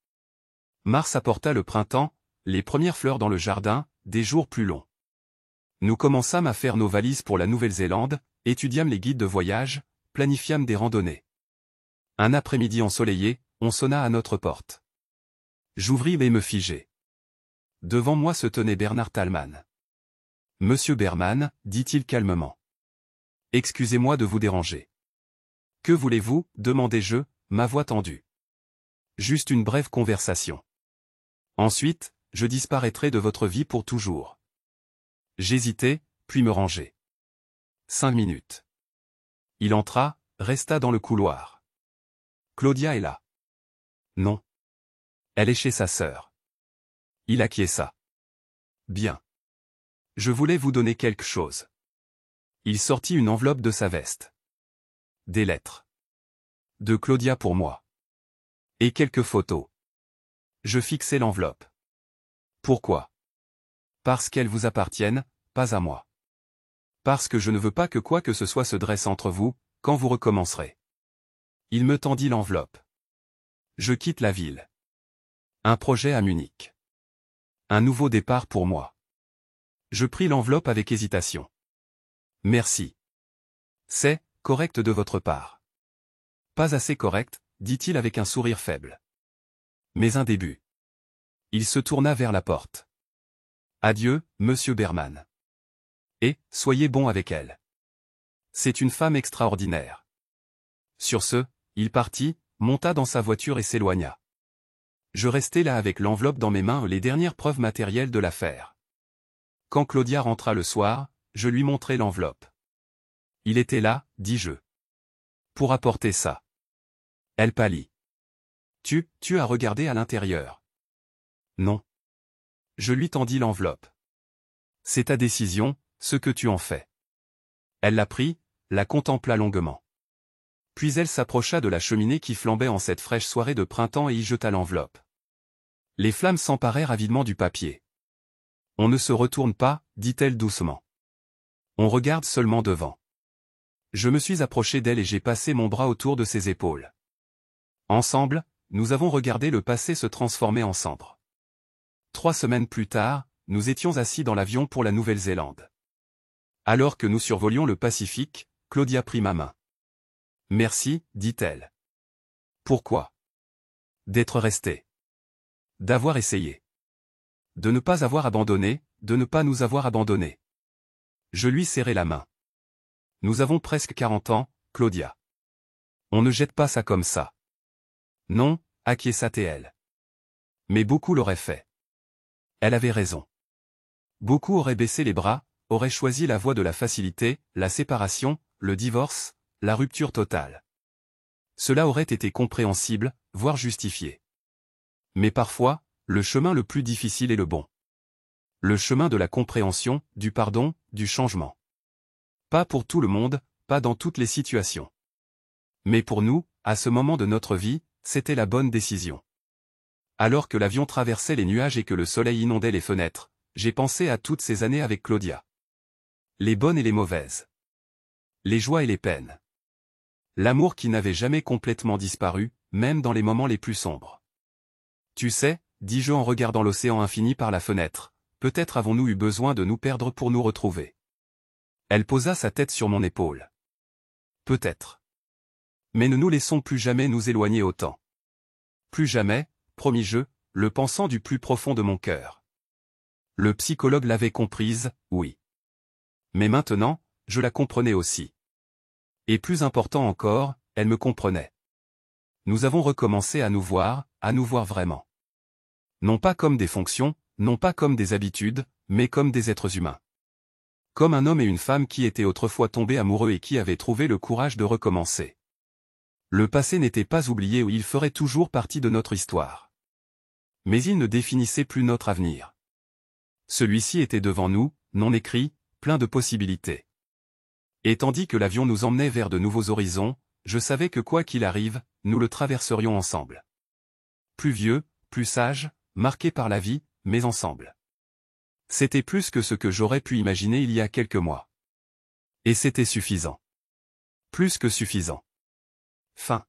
Mars apporta le printemps, les premières fleurs dans le jardin, des jours plus longs. Nous commençâmes à faire nos valises pour la Nouvelle-Zélande, étudiâmes les guides de voyage, planifiâmes des randonnées. Un après-midi ensoleillé, on sonna à notre porte. J'ouvris et me figeai. Devant moi se tenait Bernard Thalmann. « Monsieur Berman, dit-il calmement. Excusez-moi de vous déranger. »« Que voulez-vous » demandai-je, ma voix tendue. Juste une brève conversation. Ensuite, je disparaîtrai de votre vie pour toujours. J'hésitai, puis me rangeai. 5 minutes. Il entra, resta dans le couloir. Claudia est là. Non. Elle est chez sa sœur. Il acquiesça. Bien. Je voulais vous donner quelque chose. Il sortit une enveloppe de sa veste. Des lettres. De Claudia pour moi. Et quelques photos. Je fixai l'enveloppe. Pourquoi ? Parce qu'elles vous appartiennent, pas à moi. Parce que je ne veux pas que quoi que ce soit se dresse entre vous, quand vous recommencerez. Il me tendit l'enveloppe. Je quitte la ville. Un projet à Munich. Un nouveau départ pour moi. Je pris l'enveloppe avec hésitation. Merci. C'est correct de votre part. Pas assez correct, dit-il avec un sourire faible. Mais un début. Il se tourna vers la porte. Adieu, monsieur Berman. Et, soyez bon avec elle. C'est une femme extraordinaire. Sur ce, il partit, monta dans sa voiture et s'éloigna. Je restai là avec l'enveloppe dans mes mains, les dernières preuves matérielles de l'affaire. Quand Claudia rentra le soir, je lui montrai l'enveloppe. Il était là, dis-je. Pour apporter ça. Elle pâlit. Tu as regardé à l'intérieur. Non. Je lui tendis l'enveloppe. C'est ta décision, ce que tu en fais. Elle la prit, la contempla longuement. Puis elle s'approcha de la cheminée qui flambait en cette fraîche soirée de printemps et y jeta l'enveloppe. Les flammes s'emparèrent avidement du papier. On ne se retourne pas, dit-elle doucement. On regarde seulement devant. Je me suis approché d'elle et j'ai passé mon bras autour de ses épaules. Ensemble, nous avons regardé le passé se transformer en cendres. 3 semaines plus tard, nous étions assis dans l'avion pour la Nouvelle-Zélande. Alors que nous survolions le Pacifique, Claudia prit ma main. Merci, dit-elle. Pourquoi ? D'être resté. D'avoir essayé. De ne pas avoir abandonné, de ne pas nous avoir abandonnés. Je lui serrai la main. Nous avons presque 40 ans, Claudia. On ne jette pas ça comme ça. Non, acquiesça-t-elle. Mais beaucoup l'auraient fait. Elle avait raison. Beaucoup auraient baissé les bras, auraient choisi la voie de la facilité, la séparation, le divorce, la rupture totale. Cela aurait été compréhensible, voire justifié. Mais parfois, le chemin le plus difficile est le bon. Le chemin de la compréhension, du pardon, du changement. Pas pour tout le monde, pas dans toutes les situations. Mais pour nous, à ce moment de notre vie, c'était la bonne décision. Alors que l'avion traversait les nuages et que le soleil inondait les fenêtres, j'ai pensé à toutes ces années avec Claudia. Les bonnes et les mauvaises. Les joies et les peines. L'amour qui n'avait jamais complètement disparu, même dans les moments les plus sombres. Tu sais, dis-je en regardant l'océan infini par la fenêtre, peut-être avons-nous eu besoin de nous perdre pour nous retrouver. Elle posa sa tête sur mon épaule. Peut-être. Mais ne nous laissons plus jamais nous éloigner autant. Plus jamais, promis-je, le pensant du plus profond de mon cœur. Le psychologue l'avait comprise, oui. Mais maintenant, je la comprenais aussi. Et plus important encore, elle me comprenait. Nous avons recommencé à nous voir vraiment. Non pas comme des fonctions, non pas comme des habitudes, mais comme des êtres humains. Comme un homme et une femme qui étaient autrefois tombés amoureux et qui avaient trouvé le courage de recommencer. Le passé n'était pas oublié ou il ferait toujours partie de notre histoire. Mais il ne définissait plus notre avenir. Celui-ci était devant nous, non écrit, plein de possibilités. Et tandis que l'avion nous emmenait vers de nouveaux horizons, je savais que quoi qu'il arrive, nous le traverserions ensemble. Plus vieux, plus sage, marqué par la vie, mais ensemble. C'était plus que ce que j'aurais pu imaginer il y a quelques mois. Et c'était suffisant. Plus que suffisant. Fin.